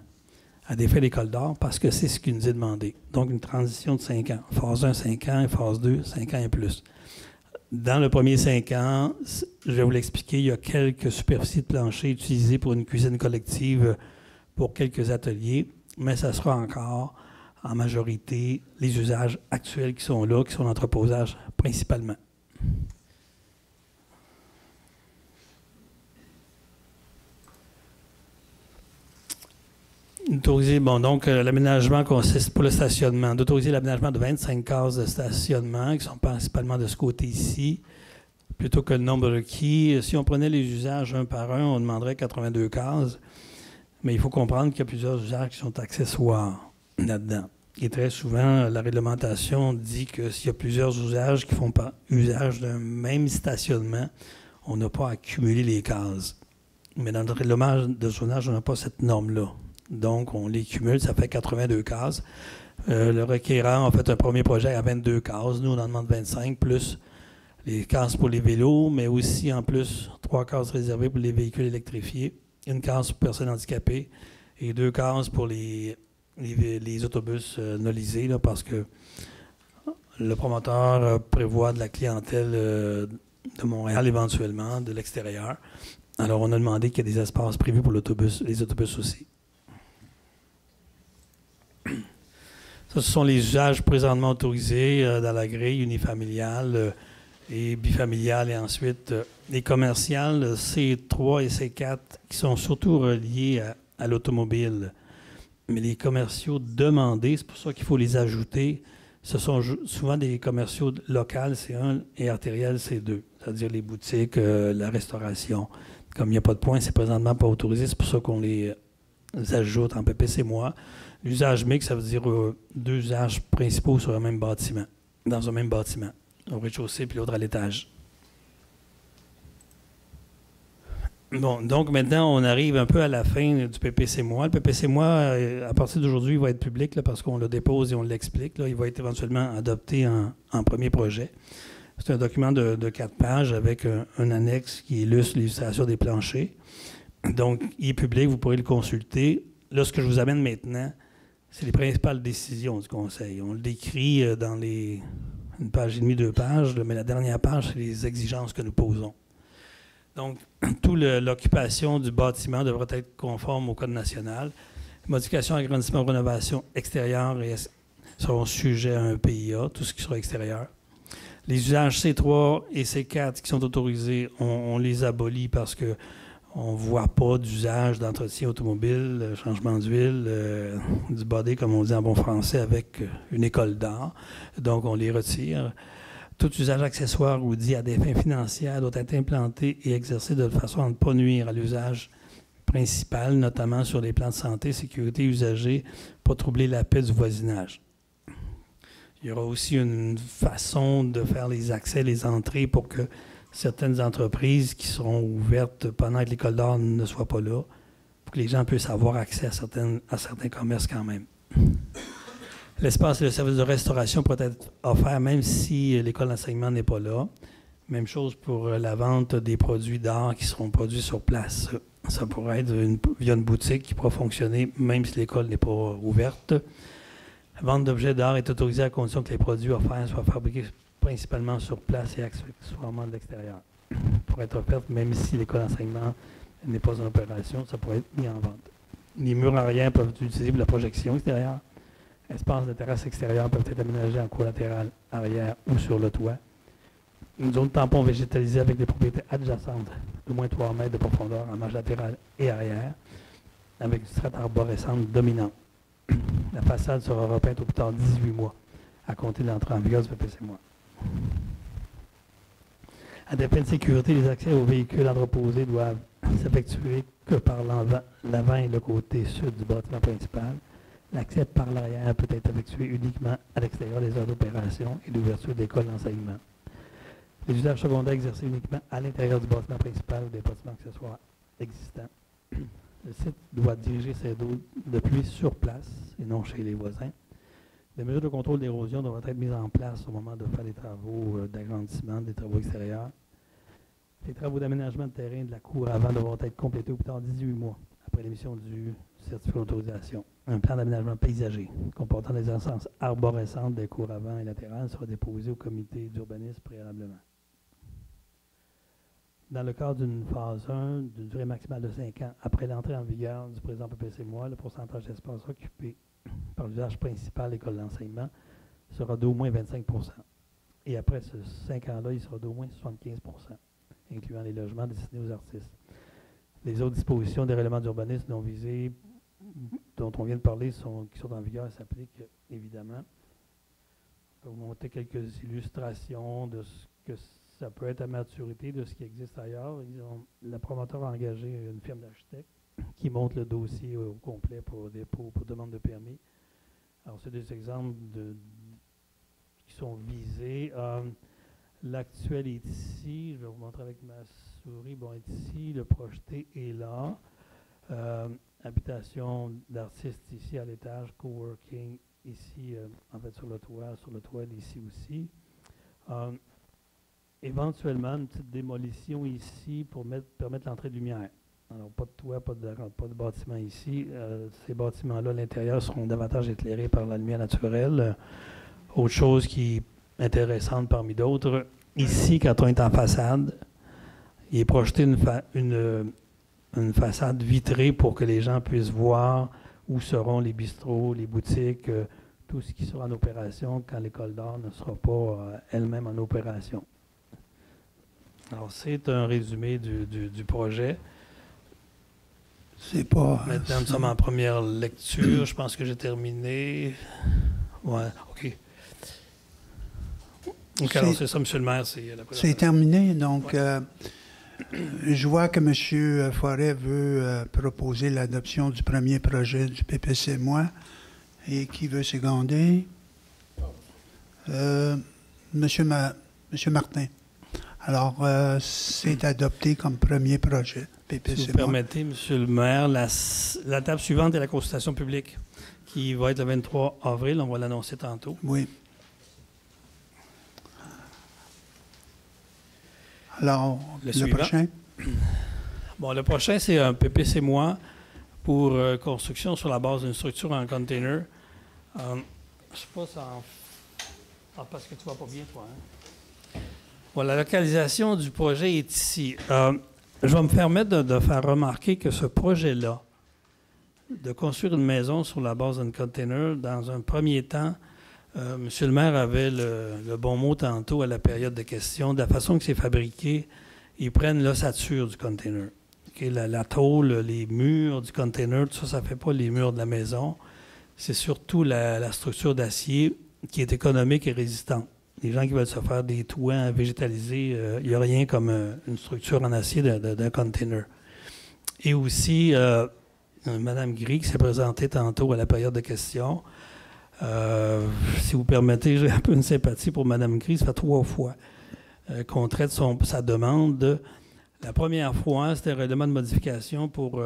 à défaire l'école d'art parce que c'est ce qui nous est demandé. Donc, une transition de 5 ans. Phase 1, 5 ans, et phase 2, 5 ans et plus. Dans le premier 5 ans, je vais vous l'expliquer, il y a quelques superficies de plancher utilisées pour une cuisine collective pour quelques ateliers, mais ça sera encore en majorité les usages actuels qui sont là, qui sont l'entreposage principalement. D'autoriser, donc l'aménagement consiste pour le stationnement, d'autoriser l'aménagement de 25 cases de stationnement qui sont principalement de ce côté ici, plutôt que le nombre requis. Si on prenait les usages un par un, on demanderait 82 cases, mais il faut comprendre qu'il y a plusieurs usages qui sont accessoires là-dedans. Et très souvent, la réglementation dit que s'il y a plusieurs usages qui ne font pas usage d'un même stationnement, on n'a pas à cumuler les cases. Mais dans le règlement de zonage, on n'a pas cette norme-là. Donc, on les cumule, ça fait 82 cases. Le requérant a fait un premier projet à 22 cases. Nous, on en demande 25, plus les cases pour les vélos, mais aussi, en plus, 3 cases réservées pour les véhicules électrifiés, 1 case pour personnes handicapées et 2 cases pour les autobus nolisés, là, parce que le promoteur prévoit de la clientèle de Montréal éventuellement, de l'extérieur. Alors, on a demandé qu'il y ait des espaces prévus pour les autobus aussi. Ça, ce sont les usages présentement autorisés dans la grille unifamiliale et bifamiliale, et ensuite les commerciales C3 et C4 qui sont surtout reliés à l'automobile. Mais les commerciaux demandés, c'est pour ça qu'il faut les ajouter, ce sont souvent des commerciaux locaux C1 et artériels C2, c'est-à-dire les boutiques, la restauration. Comme il n'y a pas de point, c'est présentement pas autorisé, c'est pour ça qu'on les ajoute en PPC-moi. L'usage mixte, ça veut dire 2 usages principaux sur un même bâtiment, dans un même bâtiment, au rez-de-chaussée puis l'autre à l'étage. Bon, donc maintenant, on arrive un peu à la fin du PPC-moi. Le PPC-moi, à partir d'aujourd'hui, il va être public là, parce qu'on le dépose et on l'explique. Il va être éventuellement adopté en premier projet. C'est un document de 4 pages avec un annexe qui illustre l'illustration des planchers. Donc, il est public, vous pourrez le consulter. Là, ce que je vous amène maintenant, c'est les principales décisions du Conseil. On le décrit dans une page et demie, 2 pages, mais la dernière page, c'est les exigences que nous posons. Donc, toute l'occupation du bâtiment devra être conforme au Code national. Modification, agrandissement, rénovation extérieure seront sujets à un PIA, tout ce qui sera extérieur. Les usages C3 et C4 qui sont autorisés, on les abolit parce que on ne voit pas d'usage d'entretien automobile, changement d'huile, du body, comme on dit en bon français, avec une école d'art. Donc, on les retire. Tout usage accessoire ou dit à des fins financières doit être implanté et exercé de façon à ne pas nuire à l'usage principal, notamment sur les plans de santé, sécurité, usagers, pas troubler la paix du voisinage. Il y aura aussi une façon de faire les accès, les entrées pour que certaines entreprises qui seront ouvertes pendant que l'école d'art ne soit pas là, pour que les gens puissent avoir accès à certains commerces quand même. L'espace et le service de restauration pourraient être offerts même si l'école d'enseignement n'est pas là. Même chose pour la vente des produits d'art qui seront produits sur place. Ça pourrait être via une boutique qui pourra fonctionner même si l'école n'est pas ouverte. La vente d'objets d'art est autorisée à condition que les produits offerts soient fabriqués principalement sur place et accessoirement de l'extérieur. Pour être offerte, même si l'école d'enseignement n'est pas en opération, ça pourrait être mis en vente. Les murs arrière peuvent être utilisés pour la projection extérieure. Espaces de terrasse extérieure peuvent être aménagés en cour latérale, arrière ou sur le toit. Une zone tampon végétalisée avec des propriétés adjacentes d'au moins 3 mètres de profondeur en marge latérale et arrière, avec une strate arborescente dominante. La façade sera repeinte au plus tard 18 mois, à compter de l'entrée en vigueur du PPC-moi. À des fins de sécurité, les accès aux véhicules entreposés doivent s'effectuer que par l'avant et le côté sud du bâtiment principal. L'accès par l'arrière peut être effectué uniquement à l'extérieur des heures d'opération et d'ouverture d'écoles d'enseignement. Les usages secondaires exercés uniquement à l'intérieur du bâtiment principal ou des bâtiments accessoires existants. Le site doit diriger ses eaux de pluie sur place et non chez les voisins. Les mesures de contrôle d'érosion doivent être mises en place au moment de faire les travaux d'agrandissement, des travaux extérieurs. Les travaux d'aménagement de terrain de la cour avant devront être complétés au plus tard 18 mois après l'émission du certificat d'autorisation. un plan d'aménagement paysager comportant des essences arborescentes des cours avant et latérales sera déposé au comité d'urbanisme préalablement. Dans le cadre d'une phase 1, d'une durée maximale de 5 ans, après l'entrée en vigueur du présent PPC-MOI, le pourcentage d'espace occupé par l'usage principal de l'école d'enseignement sera d'au moins 25 %. Et après ces 5 ans-là, il sera d'au moins 75 %, incluant les logements destinés aux artistes. Les autres dispositions des règlements d'urbanisme non visées, dont on vient de parler, qui sont en vigueur, s'appliquent évidemment. On peut vous montrer quelques illustrations de ce que ça peut être à maturité, de ce qui existe ailleurs. Le promoteur a engagé une firme d'architectes qui monte le dossier au complet pour dépôt, pour demande de permis. Alors, c'est des exemples qui sont visés. L'actuel est ici. Je vais vous montrer avec ma souris. Bon, ici, le projeté est là. Habitation d'artistes ici à l'étage, coworking ici, en fait sur le toit ici aussi. Éventuellement, une petite démolition ici pour permettre l'entrée de lumière. Alors, pas de toit, pas de bâtiment ici. Ces bâtiments-là, à l'intérieur, seront davantage éclairés par la lumière naturelle. Autre chose qui est intéressante parmi d'autres, ici, quand on est en façade, il est projeté une façade vitrée pour que les gens puissent voir où seront les bistrots, les boutiques, tout ce qui sera en opération quand l'école d'art ne sera pas elle-même en opération. Alors, c'est un résumé du projet. C'est pas... Maintenant, nous sommes en première lecture. Je pense que j'ai terminé. Ouais, OK. Donc, alors, c'est ça, M. le maire, c'est la présentation. C'est terminé, donc... Ouais. Je vois que M. Forêt veut proposer l'adoption du premier projet du PPC-MOI. Et qui veut seconder? M. Martin. Alors, c'est adopté comme premier projet, PPC-MOI. Si vous permettez, M. le maire, la table suivante est la consultation publique, qui va être le 23 avril. On va l'annoncer tantôt. Oui. Alors, le prochain? Bon, le prochain, c'est un PPC-MOI pour construction sur la base d'une structure en container. Je ne sais pas si parce que tu ne vas pas bien, toi. Hein? Bon, la localisation du projet est ici. Je vais me permettre de faire remarquer que ce projet-là, de construire une maison sur la base d'un container, dans un premier temps, M. le maire avait le bon mot tantôt à la période de questions. De la façon que c'est fabriqué, ils prennent l'ossature du container. Okay, la tôle, les murs du container, tout ça, ça ne fait pas les murs de la maison. C'est surtout la structure d'acier qui est économique et résistante. Les gens qui veulent se faire des toits végétalisés, il n'y a rien comme une structure en acier d'un container. Et aussi, Mme Gris qui s'est présentée tantôt à la période de questions. Si vous permettez, j'ai un peu une sympathie pour Mme Gris. Ça fait 3 fois qu'on traite sa demande. La première fois, c'était un règlement de modification pour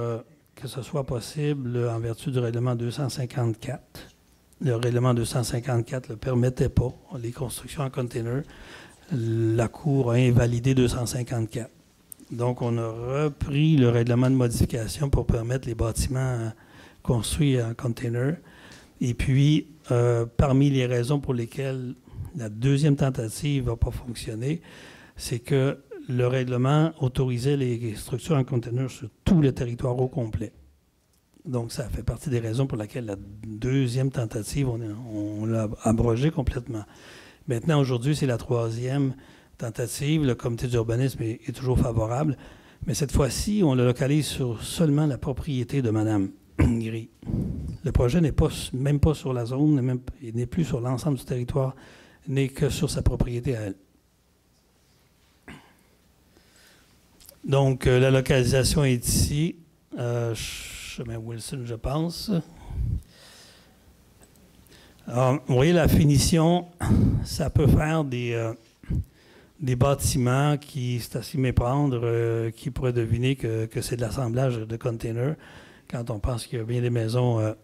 que ce soit possible en vertu du règlement 254. Le règlement 254 ne le permettait pas, les constructions en container. La Cour a invalidé 254. Donc, on a repris le règlement de modification pour permettre les bâtiments construits en container. Et puis, parmi les raisons pour lesquelles la deuxième tentative ne va pas fonctionner, c'est que le règlement autorisait les structures en container sur tout le territoire au complet. Donc, ça fait partie des raisons pour lesquelles la deuxième tentative, on l'a abrogée complètement. Maintenant, aujourd'hui, c'est la 3e tentative. Le comité d'urbanisme est toujours favorable. Mais cette fois-ci, on le localise sur seulement la propriété de Mme Gris. Le projet n'est même pas sur la zone, il n'est plus sur l'ensemble du territoire, n'est que sur sa propriété à elle. Donc, la localisation est ici, chemin Wilson, je pense. Alors, vous voyez, la finition, ça peut faire des bâtiments qui, c'est à s'y méprendre, qui pourraient deviner que c'est de l'assemblage de containers, quand on pense qu'il y a bien des maisons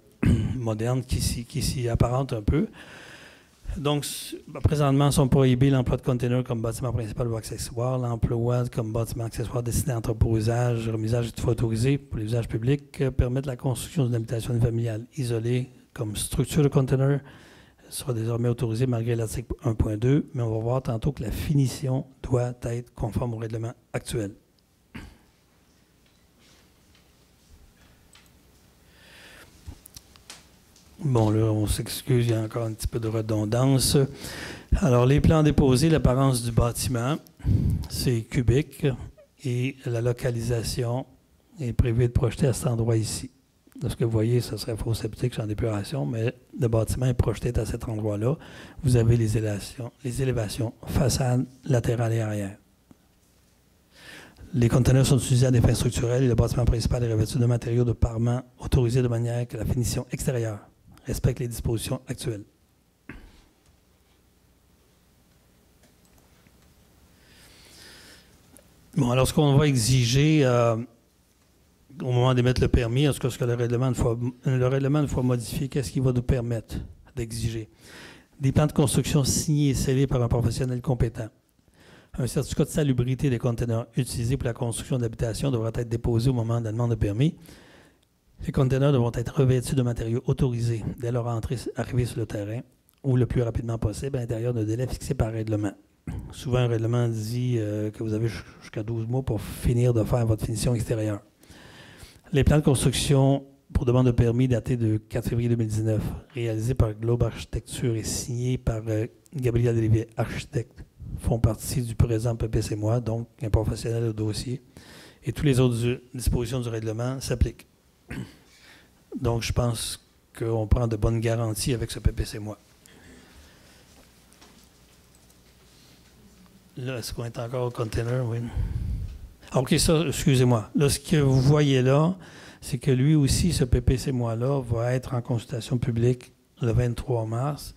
modernes qui s'y apparentent un peu. Donc, présentement, sont prohibés l'emploi de containers comme bâtiment principal ou accessoire, l'emploi comme bâtiment accessoire destiné à entrepôt-usage, remisage et toutefois autorisé pour les usages publics, permettre la construction d'une habitation familiale isolée comme structure de container sera désormais autorisée malgré l'article 1.2, mais on va voir tantôt que la finition doit être conforme au règlement actuel. Bon, là, on s'excuse, il y a encore un petit peu de redondance. Alors, les plans déposés, l'apparence du bâtiment, c'est cubique et la localisation est prévue de projeter à cet endroit ici. De ce que vous voyez, ce serait faux septique sans épuration, mais le bâtiment est projeté à cet endroit-là. Vous avez les élévations façade, latérale et arrière. Les conteneurs sont utilisés à des fins structurelles et le bâtiment principal est revêtu de matériaux de parement autorisés de manière que la finition extérieure respecte les dispositions actuelles. Bon, alors ce qu'on va exiger au moment d'émettre le permis, en tout cas ce que le règlement une fois modifié, qu'est-ce qu'il va nous permettre d'exiger? Des plans de construction signés et scellés par un professionnel compétent. Un certificat de salubrité des conteneurs utilisés pour la construction d'habitations devra être déposé au moment de la demande de permis. Les conteneurs devront être revêtus de matériaux autorisés dès leur arrivée sur le terrain ou le plus rapidement possible à l'intérieur d'un délai fixé par règlement. Souvent, un règlement dit que vous avez jusqu'à 12 mois pour finir de faire votre finition extérieure. Les plans de construction pour demande de permis datés de 4 février 2019, réalisés par Globe Architecture et signés par Gabriel Olivier, architecte, font partie du présent PPC-moi, donc un professionnel au dossier, et toutes les autres dispositions du règlement s'appliquent. Donc, je pense qu'on prend de bonnes garanties avec ce PPC-moi. Là, est-ce qu'on est encore au container? Oui. OK, ça, excusez-moi. Là, ce que vous voyez là, c'est que lui aussi, ce PPC-moi-là, va être en consultation publique le 23 mars.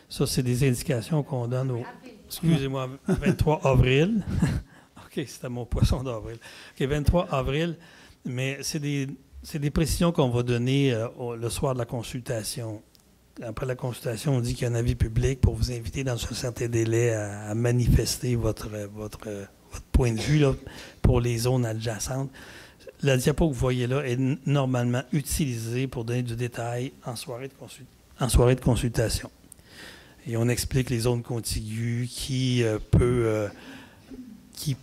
Ça, c'est des indications qu'on donne au... Excusez-moi, 23 avril. OK, c'était mon poisson d'avril. OK, 23 avril. Mais c'est des précisions qu'on va donner le soir de la consultation. Après la consultation, on dit qu'il y a un avis public pour vous inviter dans un certain délai à manifester votre point de vue là, pour les zones adjacentes. La diapo que vous voyez là est normalement utilisée pour donner du détail en soirée de consultation. Et on explique les zones contiguës qui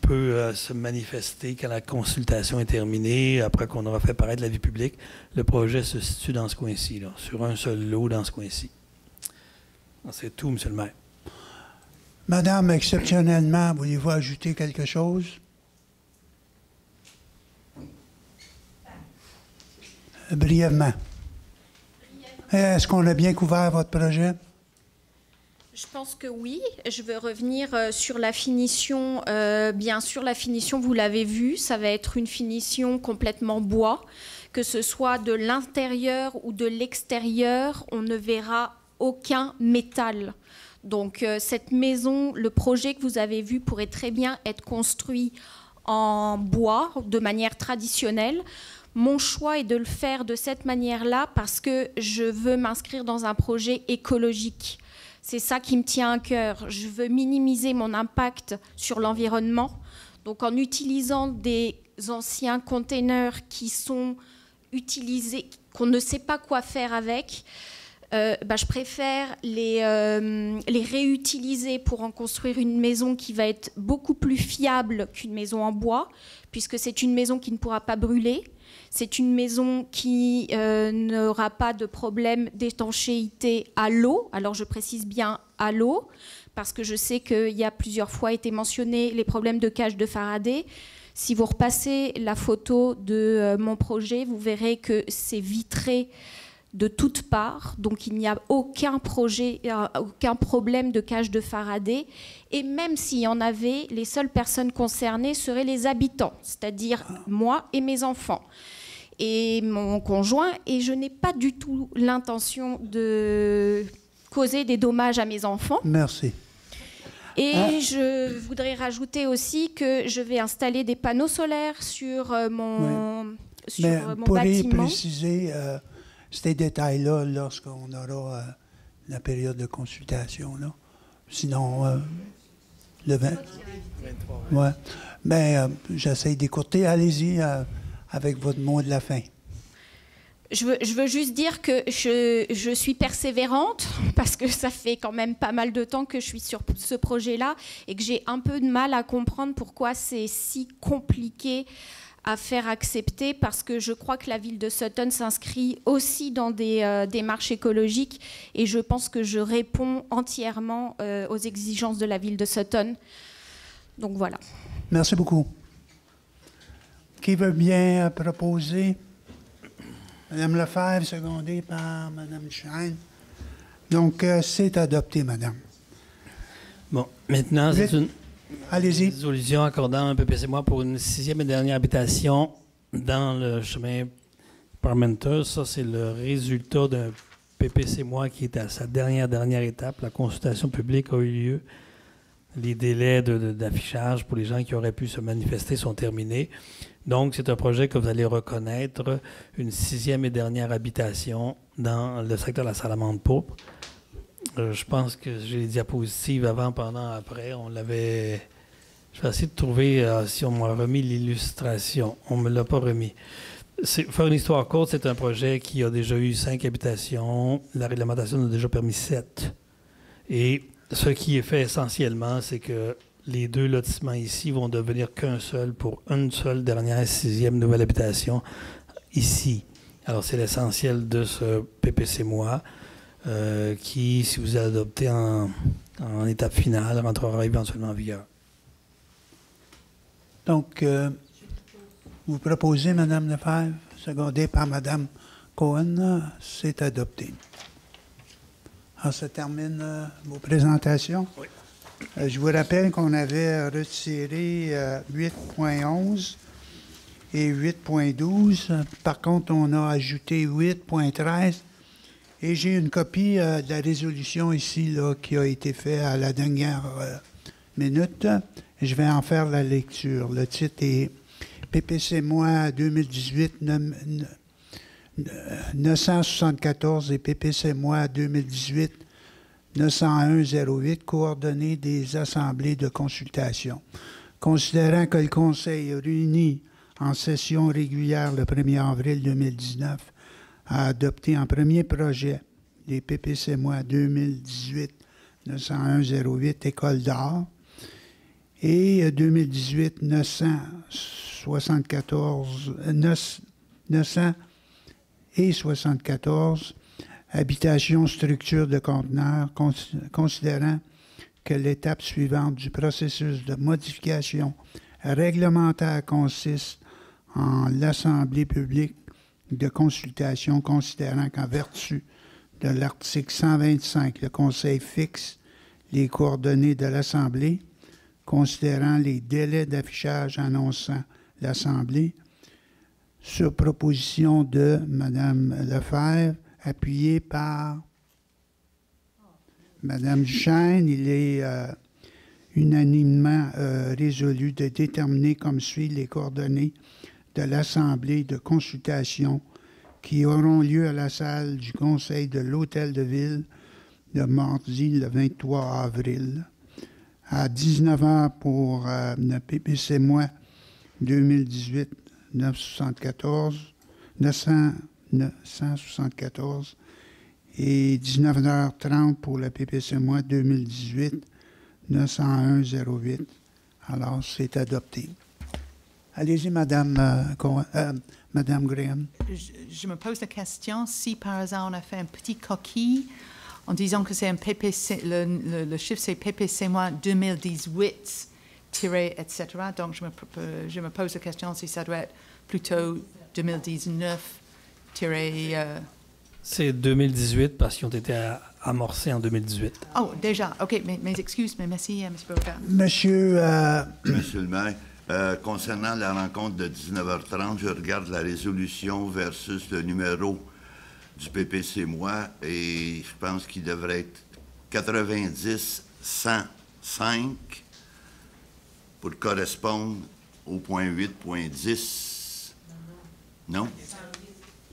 peut se manifester quand la consultation est terminée, après qu'on aura fait paraître l'avis public. Le projet se situe dans ce coin-ci, là, sur un seul lot dans ce coin-ci. C'est tout, M. le maire. Madame, exceptionnellement, voulez-vous ajouter quelque chose? Brièvement. Est-ce qu'on a bien couvert votre projet? Je pense que oui. Je veux revenir sur la finition. Bien sûr, la finition, vous l'avez vu, ça va être une finition complètement bois. Que ce soit de l'intérieur ou de l'extérieur, on ne verra aucun métal. Donc, cette maison, le projet que vous avez vu pourrait très bien être construit en bois, de manière traditionnelle. Mon choix est de le faire de cette manière-là parce que je veux m'inscrire dans un projet écologique. C'est ça qui me tient à cœur. Je veux minimiser mon impact sur l'environnement. Donc, en utilisant des anciens containers qui sont utilisés, qu'on ne sait pas quoi faire avec, je préfère les réutiliser pour en construire une maison qui va être beaucoup plus fiable qu'une maison en bois, puisque c'est une maison qui ne pourra pas brûler. C'est une maison qui n'aura pas de problème d'étanchéité à l'eau. Alors, je précise bien à l'eau, parce que je sais qu'il y a plusieurs fois été mentionné les problèmes de cage de Faraday. Si vous repassez la photo de mon projet, vous verrez que c'est vitré de toutes parts. Donc, il n'y a aucun problème de cage de Faraday. Et même s'il y en avait, les seules personnes concernées seraient les habitants, c'est-à-dire moi et mes enfants. Et mon conjoint, et je n'ai pas du tout l'intention de causer des dommages à mes enfants. Merci. Et je voudrais rajouter aussi que je vais installer des panneaux solaires sur mon bâtiment. Pourriez préciser ces détails-là lorsqu'on aura la période de consultation, là. Sinon, le 20. Ouais. Mais j'essaie d'écourter. Allez-y avec votre mot de la fin. Je veux juste dire que je suis persévérante parce que ça fait quand même pas mal de temps que je suis sur ce projet-là et que j'ai un peu de mal à comprendre pourquoi c'est si compliqué à faire accepter, parce que je crois que la ville de Sutton s'inscrit aussi dans des démarches écologiques et je pense que je réponds entièrement aux exigences de la ville de Sutton. Donc voilà. Merci beaucoup. Qui veut bien proposer? Madame Lefebvre, secondée par Madame Shine. Donc, c'est adopté, Madame. Bon, maintenant, c'est une résolution accordant un PPC-moi pour une 6e et dernière habitation dans le chemin Parmenter. Ça, c'est le résultat d'un PPC-moi qui est à sa dernière étape. La consultation publique a eu lieu. Les délais d'affichage pour les gens qui auraient pu se manifester sont terminés. Donc, c'est un projet que vous allez reconnaître, une 6e et dernière habitation dans le secteur de la Salamandre-Pourpre. Je pense que j'ai les diapositives avant, pendant, après. On l'avait... Je vais essayer de trouver si on m'a remis l'illustration. On ne me l'a pas remis. Faire une histoire courte, c'est un projet qui a déjà eu 5 habitations. La réglementation en a déjà permis 7. Et ce qui est fait essentiellement, c'est que les 2 lotissements ici vont devenir qu'un seul pour une seule dernière 6e nouvelle habitation ici. Alors, c'est l'essentiel de ce PPC-moi qui, si vous adoptez en étape finale, rentrera éventuellement en vigueur. Donc, vous proposez, Mme Lefebvre, secondée par Mme Cohen, c'est adopté. Alors, ça termine vos présentations. Oui. Je vous rappelle qu'on avait retiré 8.11 et 8.12. Par contre, on a ajouté 8.13. Et j'ai une copie de la résolution ici là, qui a été faite à la dernière minute. Je vais en faire la lecture. Le titre est PPC-moi 2018 974 et PPC-moi 2018 901-08, coordonnées des assemblées de consultation. Considérant que le Conseil réuni en session régulière le 1er avril 2019 a adopté en premier projet les PPC-moi 2018-901-08 École d'art et 2018-974 habitation, structure de conteneurs, considérant que l'étape suivante du processus de modification réglementaire consiste en l'Assemblée publique de consultation, considérant qu'en vertu de l'article 125, le Conseil fixe les coordonnées de l'Assemblée, considérant les délais d'affichage annonçant l'Assemblée, sur proposition de Mme Lefebvre, appuyé par Mme Duchesne, il est unanimement résolu de déterminer comme suit les coordonnées de l'Assemblée de consultation qui auront lieu à la salle du Conseil de l'Hôtel de Ville le mardi le 23 avril à 19h pour le PPC-moi 2018-974 et 19h30 pour le PPC-moi 2018-901-08. Alors, c'est adopté. Allez-y, Madame Graham. Je me pose la question, si par hasard on a fait un petit coquille en disant que c'est un PPC, le chiffre c'est PPC-moi 2018, etc. Donc je me pose la question si ça doit être plutôt 2019, C'est 2018 parce qu'ils ont été amorcés en 2018. Oh, déjà. OK, mes excuses, mais merci, M. Beauregard. Monsieur le maire, concernant la rencontre de 19h30, je regarde la résolution versus le numéro du PPC-moi et je pense qu'il devrait être 90-105 pour correspondre au point 8.10. Non?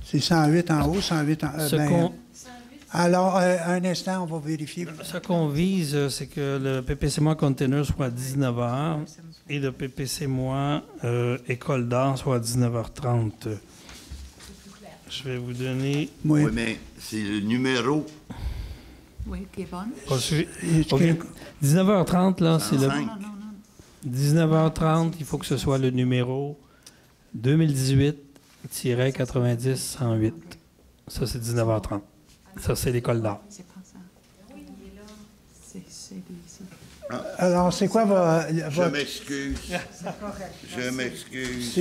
C'est 108 en haut, 108 en bas. Alors, un instant, on va vérifier. Ce qu'on vise, c'est que le PPC-moi container soit à 19h et le PPC-moi école d'art soit à 19h30. Je vais vous donner... Oui, mais c'est le numéro. Oui, Kevin. 19h30, là, c'est le... Non. 19h30, il faut que ce soit le numéro 2018-90-108. Ça, c'est 19h30. Ça, c'est l'école d'art. C'est pas ça. Alors, c'est quoi votre... Je m'excuse. Je m'excuse.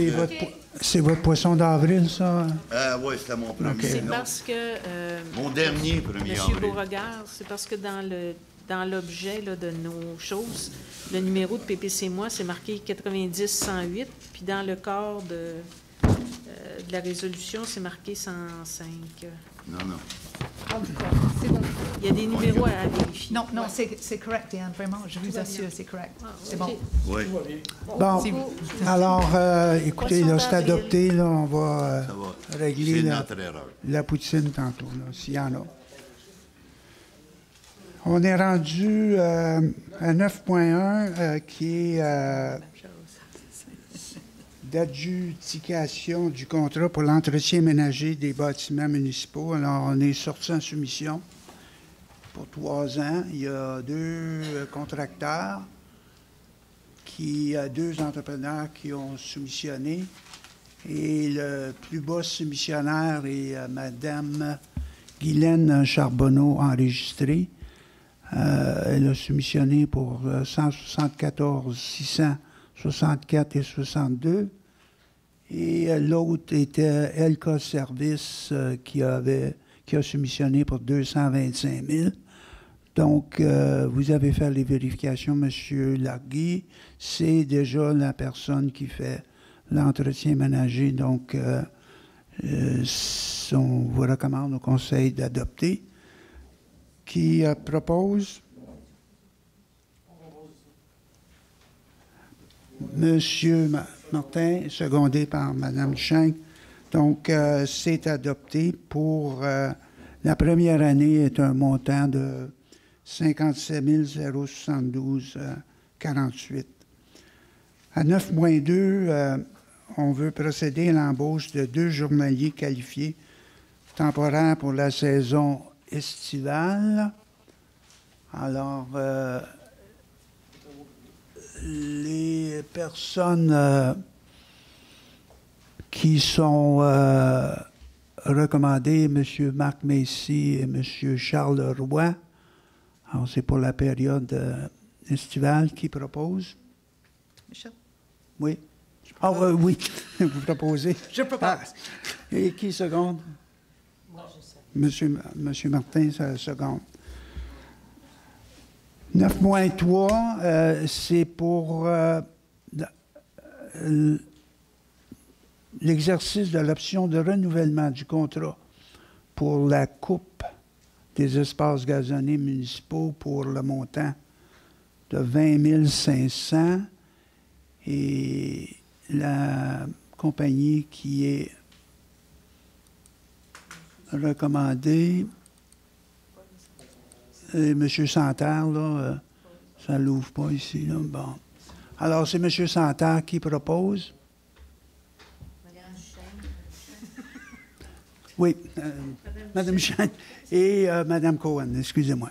C'est votre poisson d'avril, ça? Oui, c'était mon premier. C'est parce que... mon dernier premier Monsieur avril. Beauregard, c'est parce que dans l'objet de nos choses, le numéro de PPC-moi, c'est marqué 90-108, puis dans le corps de la résolution, c'est marqué 105. Non. C'est bon. Il y a des numéros à vérifier. Non, c'est correct, Diane, vraiment, je vous assure, c'est correct. C'est bon. Oui. Bon, alors, écoutez, là, c'est adopté, là, on va régler la poutine tantôt, là, s'il y en a. On est rendu à 9.1, qui est d'adjudication du contrat pour l'entretien ménager des bâtiments municipaux. Alors, on est sorti en soumission pour 3 ans. Il y a 2 contracteurs, deux entrepreneurs qui ont soumissionné. Et le plus bas soumissionnaire est Mme Guylaine Charbonneau, enregistrée. Elle a soumissionné pour 174 664 et 62. Et l'autre était LK Service qui a soumissionné pour 225 000. Donc, vous avez fait les vérifications, M. Larguy. C'est déjà la personne qui fait l'entretien ménager. Donc, on vous recommande au Conseil d'adopter. Qui propose? Monsieur Martin, secondé par Mme Duchesne. Donc, c'est adopté pour la première année est un montant de 57 072,48. À 9.2, on veut procéder à l'embauche de 2 journaliers qualifiés temporaires pour la saison estivale. Alors, les personnes qui sont recommandées, M. Marc Messy et M. Charles Roy. Alors, c'est pour la période estivale. Qui propose? Michel? Oui. Oui, vous proposez. Je propose. Et qui seconde? Moi, je sais. Monsieur Martin, ça seconde. 9.3, c'est pour l'exercice de l'option de renouvellement du contrat pour la coupe des espaces gazonnés municipaux pour le montant de 20 500 et la compagnie qui est recommandée, M. Santerre, là, ça ne l'ouvre pas ici. Là. Bon. Alors, c'est M. Santerre qui propose. Oui, Mme Chêne et Mme Cohen, excusez-moi.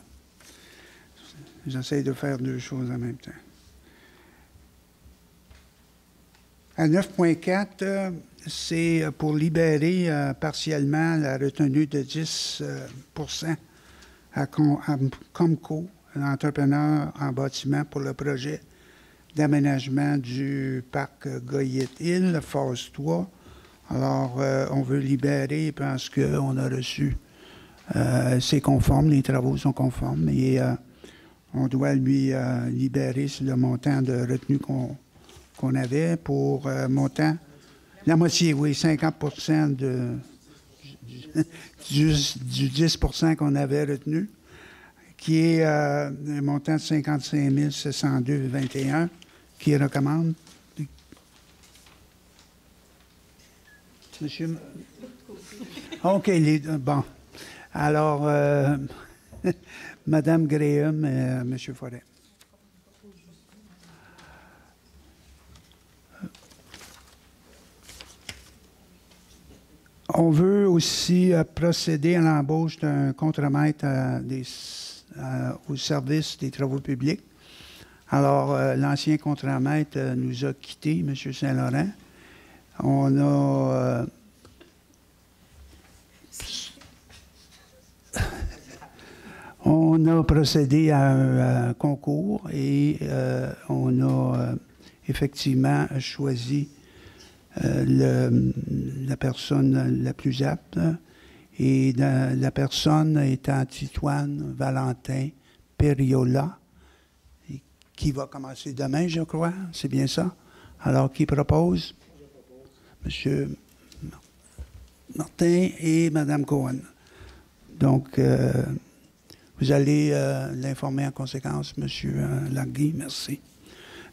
J'essaie de faire 2 choses en même temps. À 9.4, c'est pour libérer partiellement la retenue de 10 à Comco, l'entrepreneur en bâtiment pour le projet d'aménagement du parc Goyette-Île, phase 3. Alors, on veut libérer parce qu'on a reçu, c'est conforme, les travaux sont conformes, et on doit lui libérer sur le montant de retenue qu'on avait pour montant, la moitié, oui, 50 du 10 qu'on avait retenu, qui est un montant de 55 702,21, qui recommande. Monsieur. OK, bon. Alors, Madame Graham et M. Forêt. On veut aussi procéder à l'embauche d'un contremaître au service des travaux publics. Alors, l'ancien contremaître nous a quittés, M. Saint-Laurent. On a procédé à un concours et on a effectivement choisi la personne la plus apte. Et la personne étant Titoine Valentin Periola, qui va commencer demain, je crois. C'est bien ça? Alors, qui propose? M. Martin et Mme Cohen. Donc, vous allez l'informer en conséquence, M. Larguy. Merci.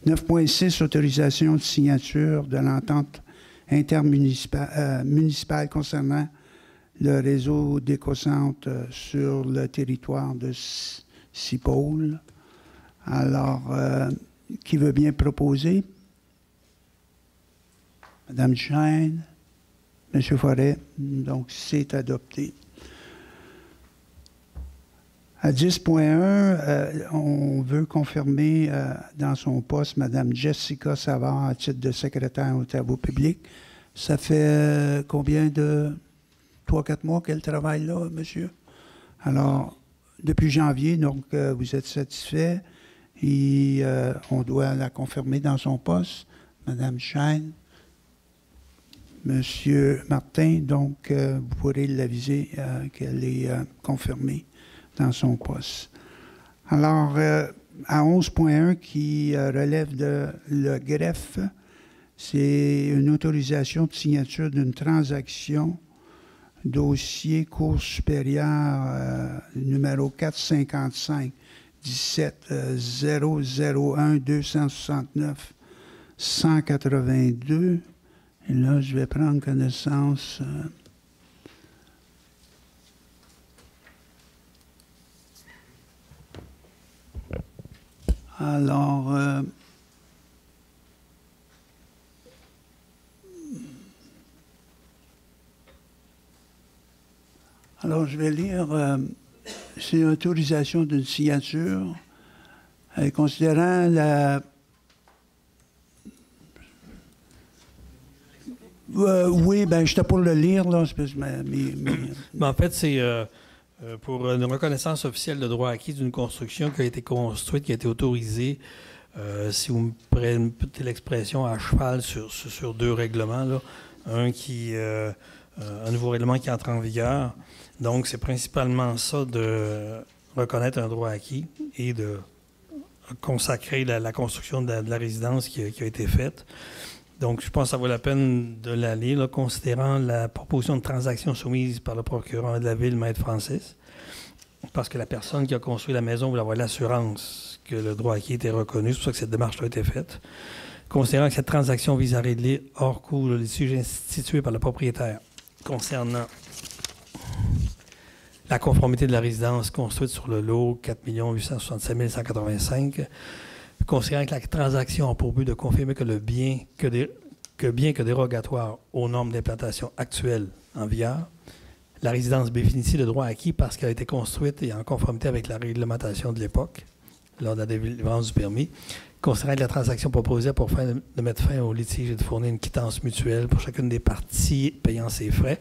9.6, autorisation de signature de l'entente intermunicipale concernant le réseau d'écocentres sur le territoire de Cipolle. Alors, qui veut bien proposer? Madame Chêne, M. Forêt, donc c'est adopté. À 10.1, on veut confirmer dans son poste Mme Jessica Savard à titre de secrétaire aux travaux publics. Ça fait combien de 3-4 mois qu'elle travaille là, monsieur? Alors, depuis janvier, donc vous êtes satisfait et on doit la confirmer dans son poste. Mme Chêne, Monsieur Martin, donc vous pourrez l'aviser qu'elle est confirmée dans son poste. Alors, à 11.1 qui relève de le greffe, c'est une autorisation de signature d'une transaction dossier Cour supérieure numéro 455 17 001 269 182. Et là, je vais prendre connaissance. Alors, je vais lire. C'est une autorisation d'une signature considérant la... oui, ben j'étais pour le lire, là. En fait, c'est pour une reconnaissance officielle de droit acquis d'une construction qui a été construite, qui a été autorisée, si vous me permettez l'expression, à cheval sur deux règlements, là. Un nouveau règlement qui entre en vigueur. Donc, c'est principalement ça, de reconnaître un droit acquis et de consacrer la construction de la résidence qui a été faite. Donc, je pense que ça vaut la peine de la lire, là, considérant la proposition de transaction soumise par le procureur de la Ville, Maître Francis, parce que la personne qui a construit la maison voulait avoir l'assurance que le droit acquis était reconnu. C'est pour ça que cette démarche-là a été faite. Considérant que cette transaction vise à régler hors cours le litige institué par le propriétaire concernant la conformité de la résidence construite sur le lot 4 867 185, considérant que la transaction a pour but de confirmer que bien que dérogatoire aux normes d'implantation actuelles en vigueur, la résidence bénéficie de droit acquis parce qu'elle a été construite et en conformité avec la réglementation de l'époque, lors de la délivrance du permis, considérant que la transaction proposée pour de mettre fin au litige et de fournir une quittance mutuelle pour chacune des parties payant ses frais.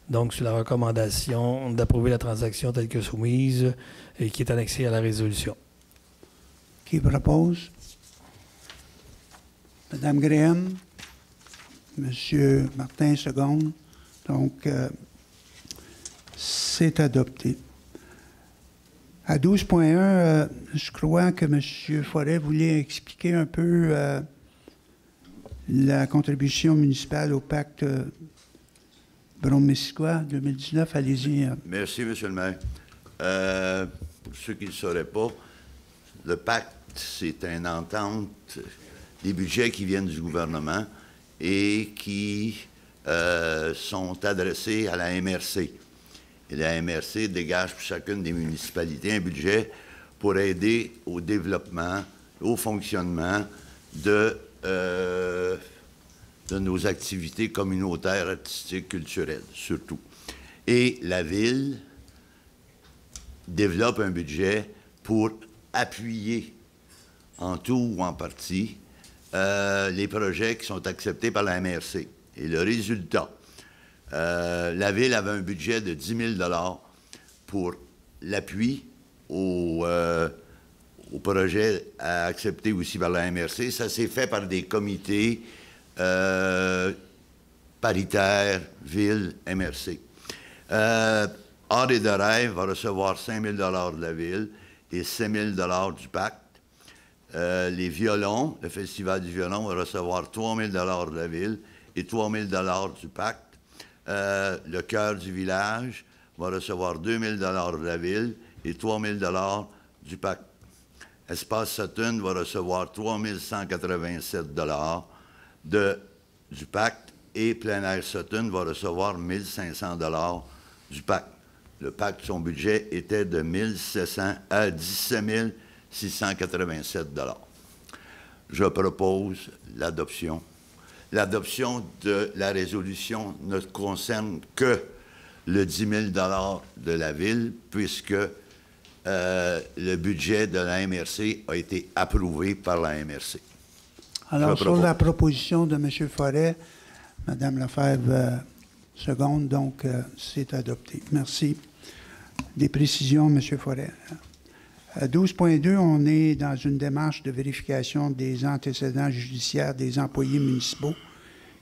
Donc, sur la recommandation d'approuver la transaction telle que soumise et qui est annexée à la résolution. Qui propose? Madame Graham, Monsieur Martin seconde. Donc, c'est adopté. À 12.1, je crois que M. Forêt voulait expliquer un peu la contribution municipale au pacte Brome-Missisquoi 2019. Allez-y. Merci, M. le maire. Pour ceux qui ne le sauraient pas, le pacte, c'est une entente des budgets qui viennent du gouvernement et qui sont adressés à la MRC. Et la MRC dégage pour chacune des municipalités un budget pour aider au développement, au fonctionnement de nos activités communautaires, artistiques, culturelles, surtout. Et la Ville développe un budget pour appuyer en tout ou en partie les projets qui sont acceptés par la MRC. Et le résultat, la Ville avait un budget de 10 000 pour l'appui au projet accepté aussi par la MRC. Ça s'est fait par des comités paritaires, Ville, MRC. Art et de rêve va recevoir 5 000 de la Ville et 7 000 du pacte. Les violons, le Festival du violon va recevoir 3 000 de la Ville et 3 000 du pacte. Le Chœur du village va recevoir 2 000 de la Ville et 3 000 du pacte. Espace Sutton va recevoir 3 187 du pacte et Plein Air Sutton va recevoir 1 500 du pacte. Le pacte, son budget était de 17 687 $. Je propose l'adoption. L'adoption de la résolution ne concerne que le 10 000 $ de la Ville, puisque le budget de la MRC a été approuvé par la MRC. Alors, sur la proposition de M. Forêt, Mme Lefebvre seconde, donc c'est adopté. Merci. Des précisions, M. Forêt. 12.2, on est dans une démarche de vérification des antécédents judiciaires des employés municipaux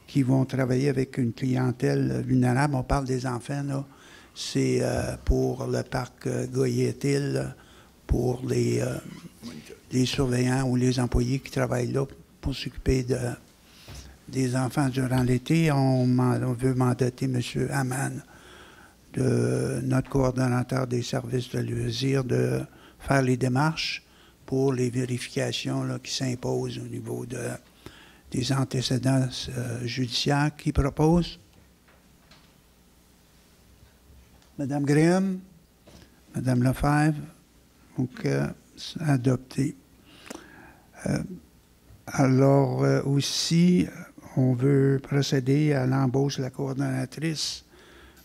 qui vont travailler avec une clientèle vulnérable. On parle des enfants, là. C'est pour le parc Goyetil, pour les surveillants ou les employés qui travaillent là pour s'occuper des enfants durant l'été. On veut mandater M. Hamann, notre coordonnateur des services de loisirs, de faire les démarches pour les vérifications là, qui s'imposent au niveau des antécédents judiciaires. Qui propose? Madame Graham, Madame Lefebvre, donc adopté. Alors aussi, on veut procéder à l'embauche de la coordonnatrice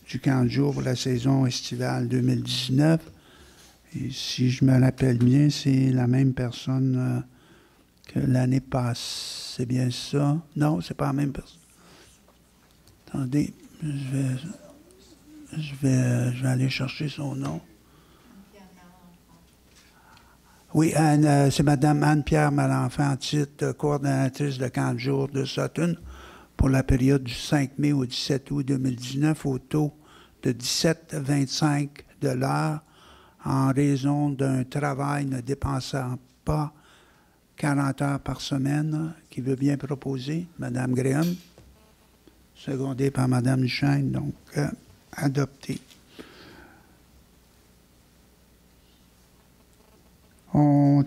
du camp de jour pour la saison estivale 2019. Et si je me rappelle bien, c'est la même personne que l'année passée. C'est bien ça? Non, c'est pas la même personne. Attendez, je vais aller chercher son nom. Oui, c'est Mme Anne-Pierre Malenfant, titre coordonnatrice de camp de jour de Sutton pour la période du 5 mai au 17 août 2019 au taux de 17,25 $ en raison d'un travail ne dépensant pas 40 heures par semaine. Qui veut bien proposer? Mme Graham, secondée par Mme Duchesne, donc adopté. On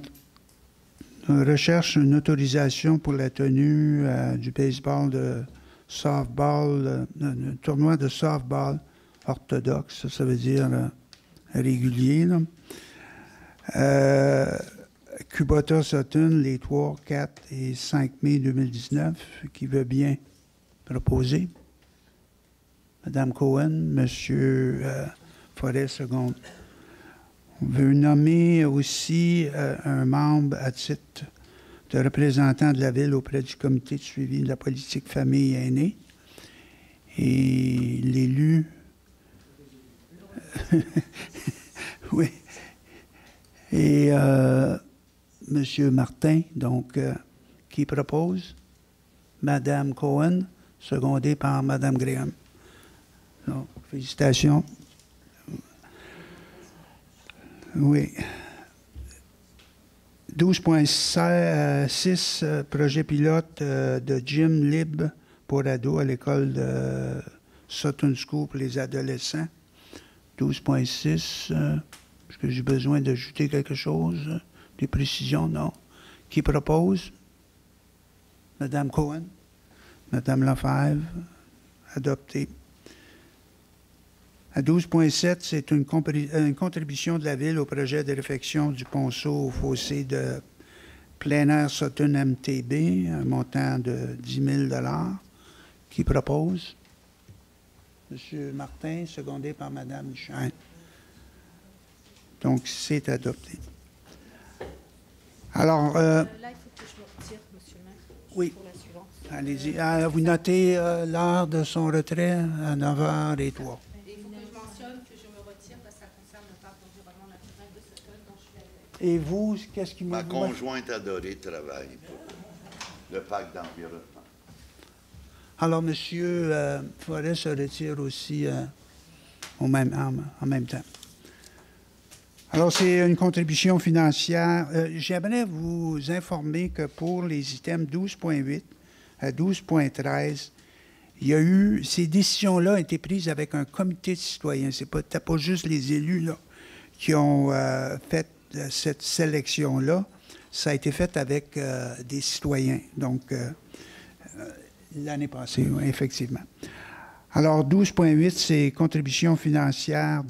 recherche une autorisation pour la tenue du baseball de softball, un tournoi de softball orthodoxe, ça veut dire régulier. Kubota Sutton, les 3, 4 et 5 mai 2019, qui veut bien proposer? Mme Cohen, M. Forêt, seconde. On veut nommer aussi un membre à titre de représentant de la Ville auprès du comité de suivi de la politique famille et aînée. Et l'élu... oui. Et M. Martin, donc, qui propose? Mme Cohen, secondée par Mme Graham. Donc, félicitations. Oui. 12.6, projet pilote de gym libre pour ados à l'école de Sutton School pour les adolescents. 12.6, est-ce que j'ai besoin d'ajouter quelque chose? Des précisions? Non. Qui propose? Mme Cohen. Mme Lefebvre. Adopté. À 12,7, c'est une contribution de la Ville au projet de réfection du ponceau au fossé de plein air Sutton MTB, un montant de 10 000 qui propose. M. Martin, secondé par Mme Duchesne. Donc, c'est adopté. Alors... là, il faut que je me retire, M. le maire. Oui. Pour la suivante. Allez-y. Vous notez l'heure de son retrait à 9h03. Il faut que je mentionne que je me retire parce que ça concerne le parc d'environnement naturel de Sutton dont je suis avec. Et vous, qu'est-ce qui Ma conjointe adorée travaille pour le parc d'environnement. Alors, M. Forêt se retire aussi en même temps. Alors, c'est une contribution financière. J'aimerais vous informer que pour les items 12,8 à 12,13, il y a eu, ces décisions-là ont été prises avec un comité de citoyens. Ce n'était pas juste les élus là, qui ont fait cette sélection-là. Ça a été fait avec des citoyens. Donc, l'année passée, oui, effectivement. Alors, 12,8, c'est contribution financière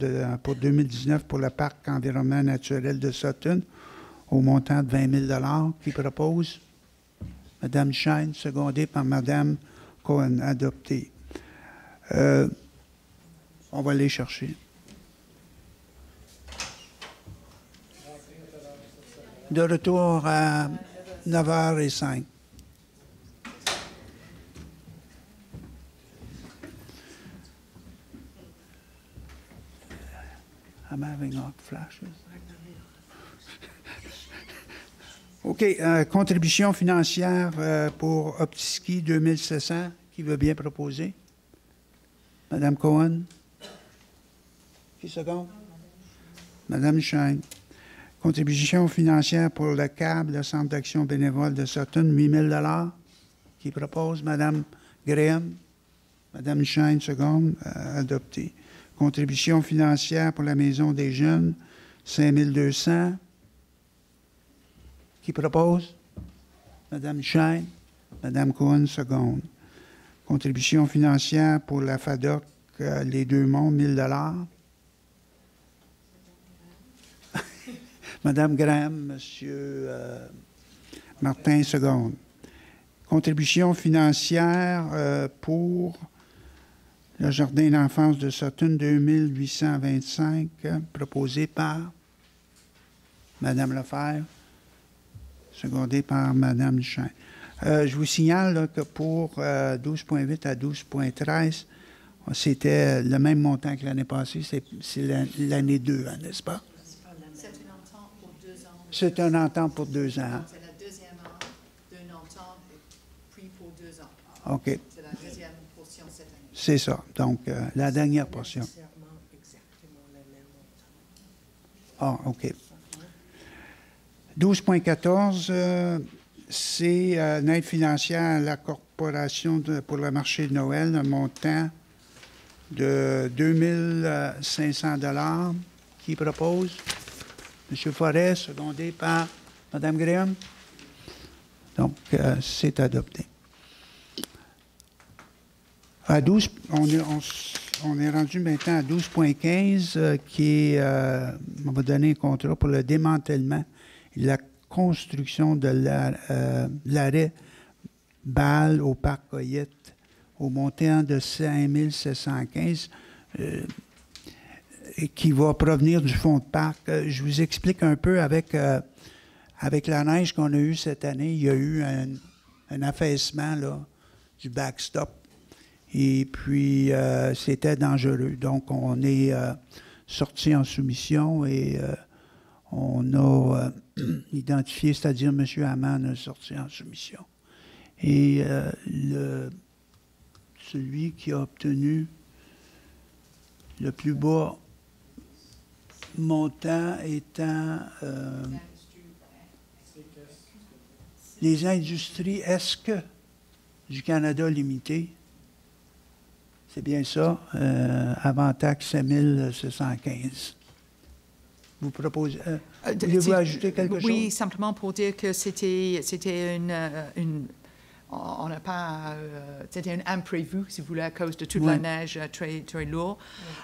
pour 2019 pour le parc environnement naturel de Sutton au montant de 20 000 qui propose Mme Shine, secondée par Mme Cohen, adoptée. On va les chercher. De retour à 9h05. I'm having hot flashes. OK. Contribution financière pour Optiski 2700. Qui veut bien proposer? Madame Cohen? Qui seconde? Madame Shine. Contribution financière pour le CAB, le Centre d'action bénévole de Sutton, 8 000 Qui propose? Madame Graham? Madame Shine, seconde, adoptée. Contribution financière pour la Maison des jeunes, 5 200. Qui propose? Mme Shine. Mme Cohen, seconde. Contribution financière pour la FADOC, les Deux-Monts, 1 000 Mme Graham, M. Martin, seconde. Contribution financière pour le jardin d'enfance de Sutton, 2 825, proposé par Mme Lefebvre, secondé par Mme Duchesne. Je vous signale là, que pour 12,8 à 12,13, c'était le même montant que l'année passée. C'est l'année 2, hein, n'est-ce pas? C'est une entente pour 2 ans. C'est une entente pour 2 ans. C'est la deuxième an d'une entente pris pour 2 ans. OK. C'est la deuxième portion cette année. C'est ça. Donc, la dernière portion. Ah, OK. 12,14, c'est une aide financière à la Corporation pour le marché de Noël, un montant de 2 500 $. Qui propose? M. Forêt, secondé par Mme Graham. Donc, c'est adopté. À 12, on est rendu maintenant à 12,15, qui est, on va donner un contrat pour le démantèlement et la construction de l'arrêt Bâle au parc Coyette au montant de 5 715, qui va provenir du fonds de parc. Je vous explique un peu avec la neige qu'on a eue cette année. Il y a eu un affaissement là, du backstop. Et puis, c'était dangereux. Donc, on est sorti en soumission et on a identifié, c'est-à-dire M. Hamann a sorti en soumission. Et celui qui a obtenu le plus bas montant étant les industries ESC du Canada limité. C'est bien ça, avant taxe 5 715. Vous proposez. Voulez-vous ajouter quelque chose? Oui, simplement pour dire que c'était on n'a pas, c'était un imprévu, si vous voulez, à cause de toute la neige très, très lourde.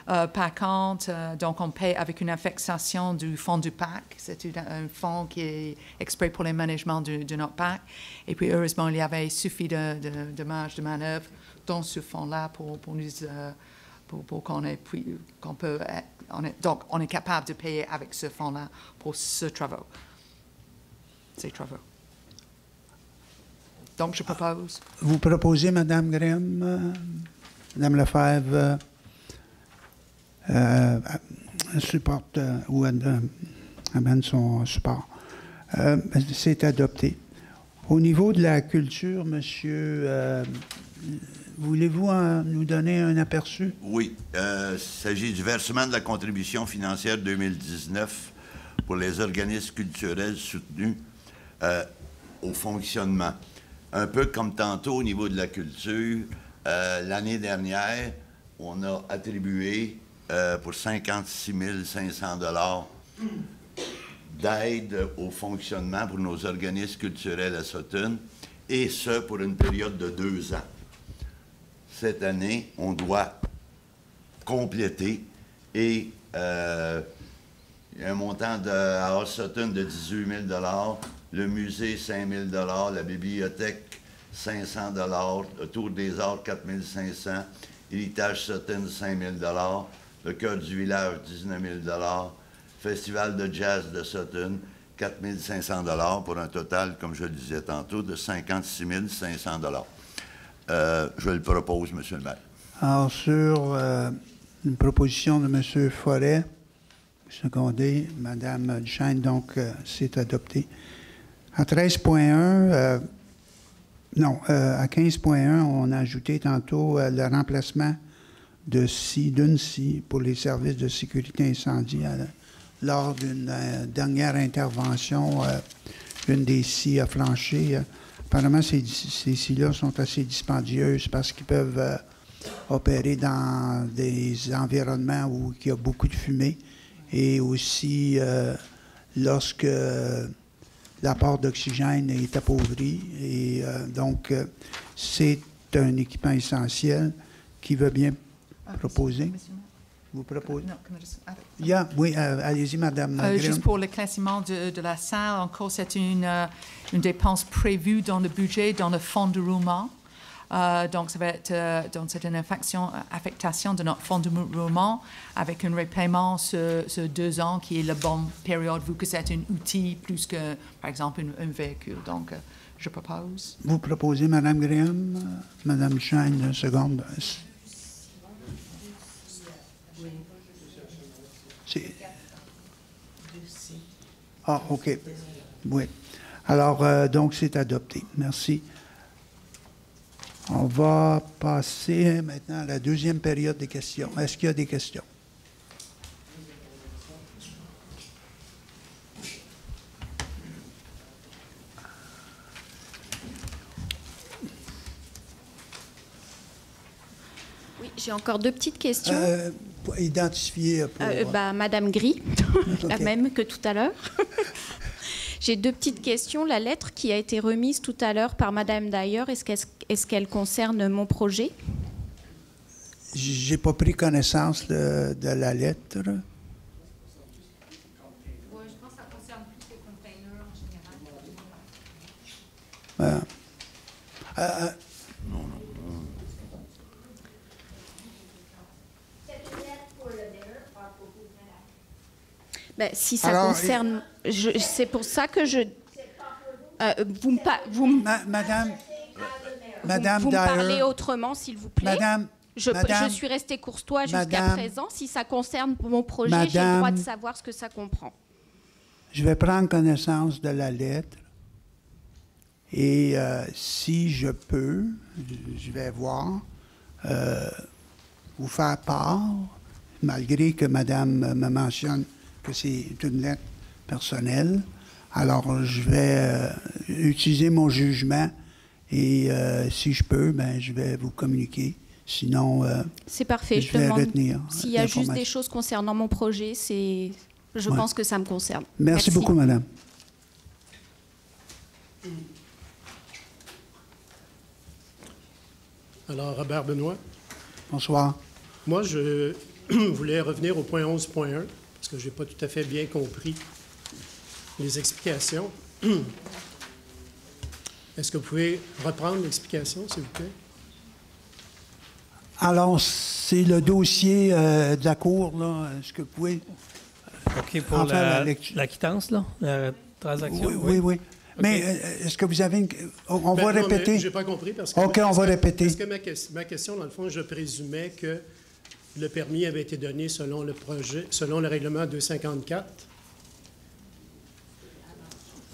Par contre, donc on paie avec une affectation du fonds du PAC. C'est un fonds qui est exprès pour le management de notre PAC. Et puis, heureusement, il y avait suffi de marge de manœuvre dans ce fonds-là pour nous, pour qu'on peut, donc on est capable de payer avec ce fonds-là pour ces travaux. Donc, je propose. Vous proposez, Mme Graham, Mme Lefebvre, supporte ou amène son support. C'est adopté. Au niveau de la culture, monsieur, voulez-vous nous donner un aperçu? Oui. Il s'agit du versement de la contribution financière 2019 pour les organismes culturels soutenus au fonctionnement. Un peu comme tantôt au niveau de la culture, l'année dernière, on a attribué pour 56 500 $ d'aide au fonctionnement pour nos organismes culturels à Sutton, et ce, pour une période de 2 ans. Cette année, on doit compléter et il y a un montant à Sutton de 18 000 $, le musée 5 000 $, la bibliothèque 500 $, le Tour des Arts 4 500 $, Héritage Sutton 5 000 $, le Cœur du village 19 000 $, Festival de jazz de Sutton 4 500 $, pour un total, comme je le disais tantôt, de 56 500 $. Je le propose, M. le maire. Alors, sur une proposition de M. Forêt, secondé, Mme Duchesne, donc c'est adopté. À 13.1, à 15.1, on a ajouté tantôt le remplacement d'une scie pour les services de sécurité incendie. Lors d'une dernière intervention, une des scies a flanché. Apparemment, ces scies-là sont assez dispendieuses parce qu'ils peuvent opérer dans des environnements où il y a beaucoup de fumée et aussi lorsque l'apport d'oxygène est appauvri. Et donc, c'est un équipement essentiel qui veut bien proposer. Vous proposez? Oui, allez-y, Mme Grimm. Juste pour le classement de la salle, encore, c'est une dépense prévue dans le budget, dans le fonds de roulement. Donc, ça va être donc c'est une affectation de notre fonds de roulement avec un repaiement sur 2 ans qui est la bonne période, vu que c'est un outil plus que, par exemple, un véhicule. Donc, je propose. Vous proposez, Mme Graham, Mme Duchesne, seconde. Ah, OK. Oui. Alors, donc, c'est adopté. Merci. On va passer maintenant à la deuxième période des questions. Est-ce qu'il y a des questions? Oui, j'ai encore 2 petites questions. Identifier pour... Madame Gris, la même que tout à l'heure. J'ai 2 petites questions. La lettre qui a été remise tout à l'heure par Madame Dyer, est-ce qu'elle concerne mon projet? J'ai pas pris connaissance de la lettre. Oui, je pense que ça concerne plus les containers en général. Ben, si ça concerne... c'est pour ça que je... vous me parlez autrement, s'il vous plaît. Je suis restée courtois jusqu'à présent. Si ça concerne mon projet, j'ai le droit de savoir ce que ça comprend. Je vais prendre connaissance de la lettre et si je peux, je vais voir, vous faire part, malgré que Madame me mentionne que c'est une lettre personnelle. Alors, je vais utiliser mon jugement et si je peux, ben, je vais vous communiquer. Sinon, c'est parfait. Je vais retenir. S'il y a juste des choses concernant mon projet, je pense que ça me concerne. Merci beaucoup, Madame. Alors, Robert Benoît. Bonsoir. Moi, je voulais revenir au point 11.1, parce que je n'ai pas tout à fait bien compris les explications. Est-ce que vous pouvez reprendre l'explication, s'il vous plaît? Alors, c'est le dossier de la Cour, là. Est-ce que vous pouvez... OK, pour la quittance, là, la transaction? Oui. Okay. Mais est-ce que vous avez une... On va répéter. Je n'ai pas compris parce que... OK, on va répéter. Parce que ma question, dans le fond, je présumais que le permis avait été donné selon le projet, selon le règlement 254.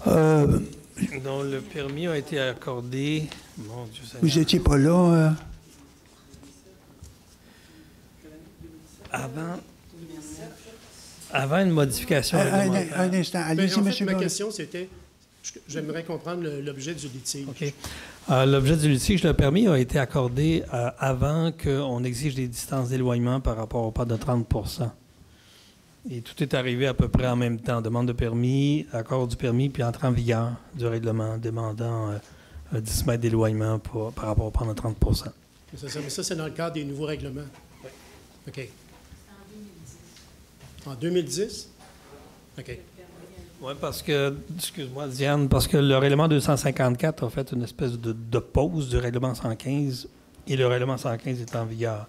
Non, le permis a été accordé... Mon Dieu Seigneur. Vous n'étiez pas là... Avant une modification réglementaire. Un instant, allez-y, M. Ma question, c'était, j'aimerais comprendre l'objet du litige. OK. L'objet du litige, le permis a été accordé avant qu'on exige des distances d'éloignement par rapport au pas de 30 %. Et tout est arrivé à peu près en même temps. Demande de permis, accord du permis, puis entrée en vigueur du règlement demandant 10 mètres d'éloignement par rapport au pas de 30 %. Mais ça, c'est dans le cadre des nouveaux règlements. Oui. OK. En 2010? OK. Oui, parce que, excuse-moi, Diane, parce que le règlement 254 a fait une espèce de pause du règlement 115 et le règlement 115 est en vigueur.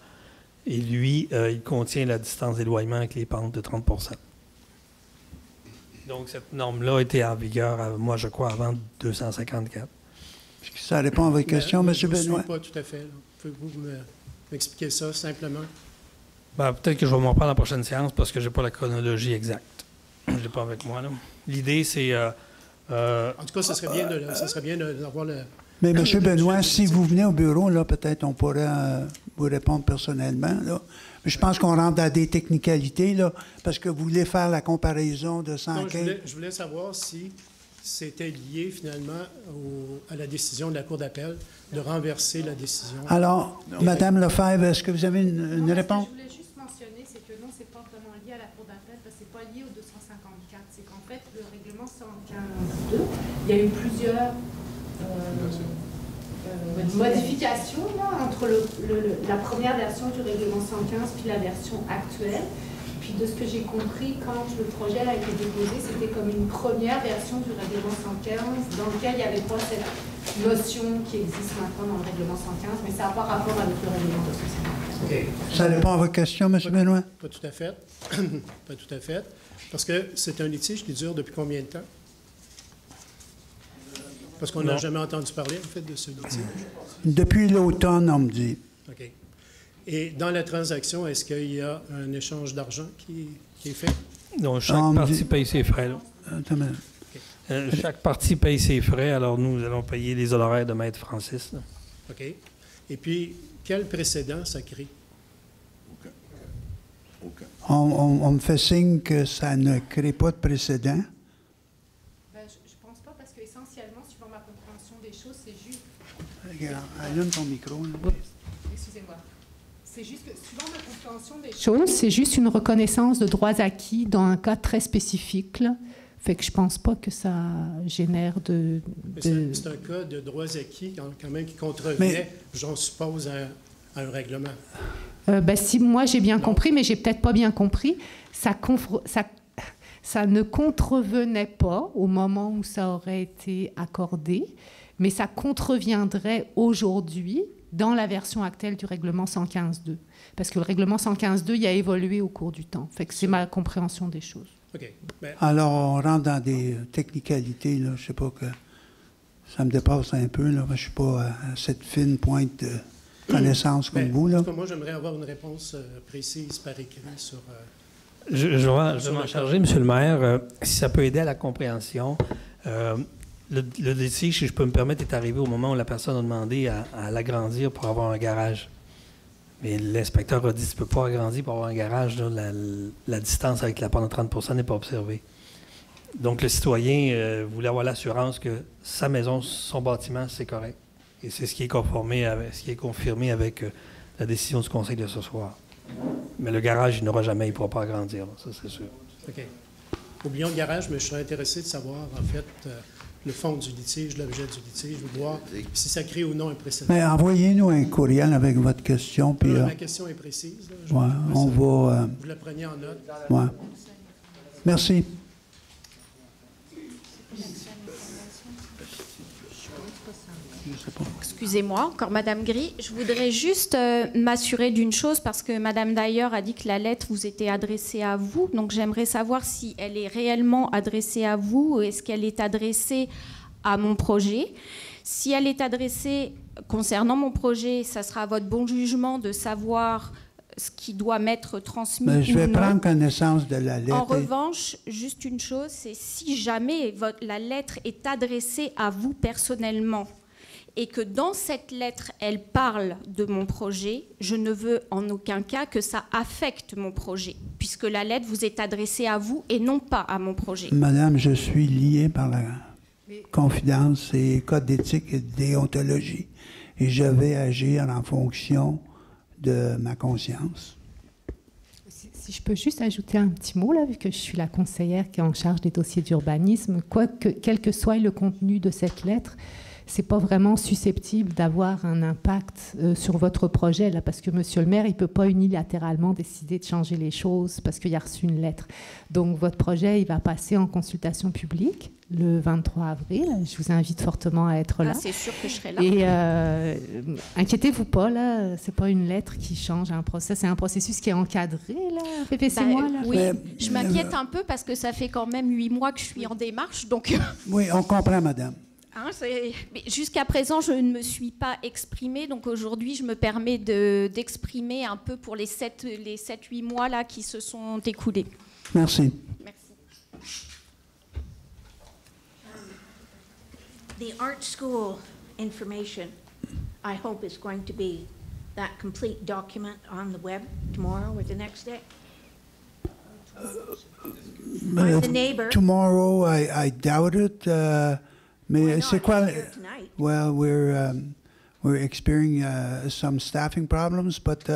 Et lui, il contient la distance d'éloignement avec les pentes de 30 %. Donc, cette norme-là était en vigueur, moi, je crois, avant 254. Ça répond à votre question, M. Benoît? Je ne suis pas tout à fait. Pouvez-vous m'expliquer ça simplement? Peut-être que je vais m'en reprendre la prochaine séance parce que je n'ai pas la chronologie exacte. Je ne l'ai pas avec moi, là. L'idée, c'est... en tout cas, ça serait bien d'avoir le... Mais M. Benoît, si vous venez au bureau, là, peut-être on pourrait vous répondre personnellement, là. Mais je pense qu'on rentre dans des technicalités, là, parce que vous voulez faire la comparaison de 115... Non, je voulais savoir si c'était lié, finalement, à la décision de la Cour d'appel de renverser la décision. Alors, Mme Lefebvre, est-ce que vous avez une réponse? Je voulais juste mentionner, c'est que non, c'est pas vraiment lié à la Cour d'appel, parce que c'est pas lié au 254. C'est qu'en fait, le règlement 115.2, il y a eu plusieurs modifications là, entre la première version du règlement 115 puis la version actuelle. Puis de ce que j'ai compris, quand le projet a été déposé, c'était comme une première version du règlement 115 dans lequel il n'y avait pas cette notion qui existe maintenant dans le règlement 115, mais ça n'a pas rapport avec le règlement 254. Okay. Ça répond à votre question, M. Benoît? Pas tout à fait. Pas tout à fait. Parce que c'est un litige qui dure depuis combien de temps? Parce qu'on n'a jamais entendu parler, en fait, de ce litige. Depuis l'automne, on me dit. OK. Et dans la transaction, est-ce qu'il y a un échange d'argent qui est fait? Donc, chaque partie paye ses frais. Chaque partie paye ses frais, alors nous allons payer les honoraires de Maître Francis. Là. OK. Et puis, quel précédent ça crée? On me fait signe que ça ne crée pas de précédent. Je ne pense pas, parce qu'essentiellement, suivant ma compréhension des choses, c'est juste... Allume ton micro. Excusez-moi. C'est juste que, suivant ma compréhension des choses, c'est juste une reconnaissance de droits acquis dans un cas très spécifique, là. Fait que je pense pas que ça génère de... C'est un cas de droits acquis quand même qui contrevient, j'en suppose, à un règlement. Si moi j'ai bien compris, mais j'ai peut-être pas bien compris, ça ne contrevenait pas au moment où ça aurait été accordé, mais ça contreviendrait aujourd'hui dans la version actuelle du règlement 115.2. Parce que le règlement 115.2, il a évolué au cours du temps. Fait que c'est ma compréhension des choses. OK. Alors, on rentre dans des technicalités, là. Je sais pas que... Ça me dépasse un peu, là. Je ne suis pas à cette fine pointe de connaissance comme vous, là. En tout cas, moi, j'aimerais avoir une réponse précise par écrit sur... Je vais m'en charger, M. le maire. Si ça peut aider à la compréhension... Le litige, si je peux me permettre, est arrivé au moment où la personne a demandé à l'agrandir pour avoir un garage. Mais l'inspecteur a dit, tu ne peux pas agrandir pour avoir un garage. Là, la distance avec la part de 30 % n'est pas observée. Donc, le citoyen voulait avoir l'assurance que sa maison, son bâtiment, c'est correct. Et c'est ce qui est confirmé avec la décision du Conseil de ce soir. Mais le garage, il n'aura jamais, il ne pourra pas agrandir. Là, ça, c'est sûr. OK. Oublions le garage, mais je serais intéressé de savoir, en fait... le fond du litige, l'objet du litige, ou voir si ça crée ou non un précédent. Mais envoyez-nous un courriel avec votre question. Puis, Ma question est précise. Là. Ouais, on va... vous la preniez en note. Ouais. Merci. Excusez-moi, encore Madame Gris. Je voudrais juste m'assurer d'une chose parce que Madame Dyer a dit que la lettre vous était adressée à vous. Donc j'aimerais savoir si elle est réellement adressée à vous ou est-ce qu'elle est adressée à mon projet. Si elle est adressée concernant mon projet, ça sera à votre bon jugement de savoir ce qui doit m'être transmis. Mais je vais prendre connaissance de la lettre. En revanche, juste une chose, c'est si jamais la lettre est adressée à vous personnellement, et que dans cette lettre, elle parle de mon projet, je ne veux en aucun cas que ça affecte mon projet, puisque la lettre vous est adressée à vous et non pas à mon projet. Madame, je suis lié par la confidence et code d'éthique et de déontologie, et je vais agir en fonction de ma conscience. Si je peux juste ajouter un petit mot, là, vu que je suis la conseillère qui est en charge des dossiers d'urbanisme, quel que soit le contenu de cette lettre, c'est pas vraiment susceptible d'avoir un impact sur votre projet, là, parce que Monsieur le maire, il peut pas unilatéralement décider de changer les choses parce qu'il a reçu une lettre. Donc, votre projet, il va passer en consultation publique le 23 avril. Je vous invite fortement à être là. Ah, c'est sûr que je serai là. Et inquiétez-vous pas, là, c'est pas une lettre qui change un processus, c'est un processus qui est encadré, là. Répétez-moi, là. Oui, je m'inquiète un peu parce que ça fait quand même 8 mois que je suis en démarche, donc... Oui, on comprend, madame. Hein, jusqu'à présent, je ne me suis pas exprimée, donc aujourd'hui, je me permets d'exprimer un peu pour les 7-8 mois là, qui se sont écoulés. Merci. Merci. The art school information, I hope, is going to be that complete document on the web tomorrow or the next day? The neighbor. Tomorrow, I doubt it. Mais c'est quoi? Well, we're experiencing some staffing problems, but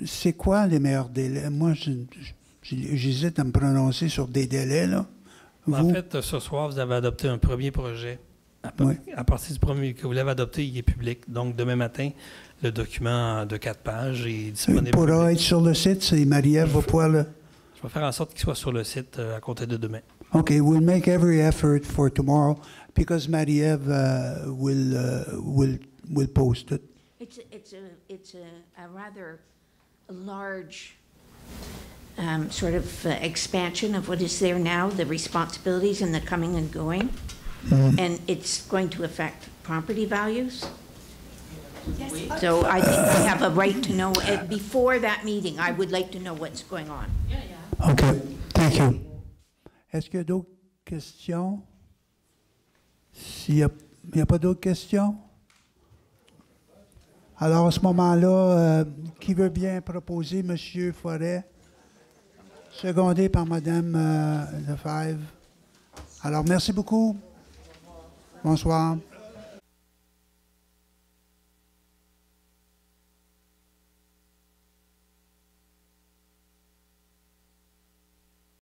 c'est quoi les meilleurs délais? Moi, j'hésite à me prononcer sur des délais, là. En fait, ce soir, vous avez adopté un premier projet. À partir du premier que vous l'avez adopté, il est public. Donc, demain matin, le document de 4 pages est disponible. Il pourra être sur le site, c'est Marie-Ève va pouvoir le... Je vais faire en sorte qu'il soit sur le site à compter de demain. Okay, we'll make every effort for tomorrow because Marie-Ève will post it. It's a rather large sort of expansion of what is there now, the responsibilities and the coming and going, and it's going to affect property values. Yes. So I think we have a right to know, before that meeting, I would like to know what's going on. Okay, thank you. Est-ce qu'il y a d'autres questions? S'il n'y a pas d'autres questions? Alors, à ce moment-là, qui veut bien proposer, M. Forêt, secondé par Mme Lefebvre? Alors, merci beaucoup. Bonsoir.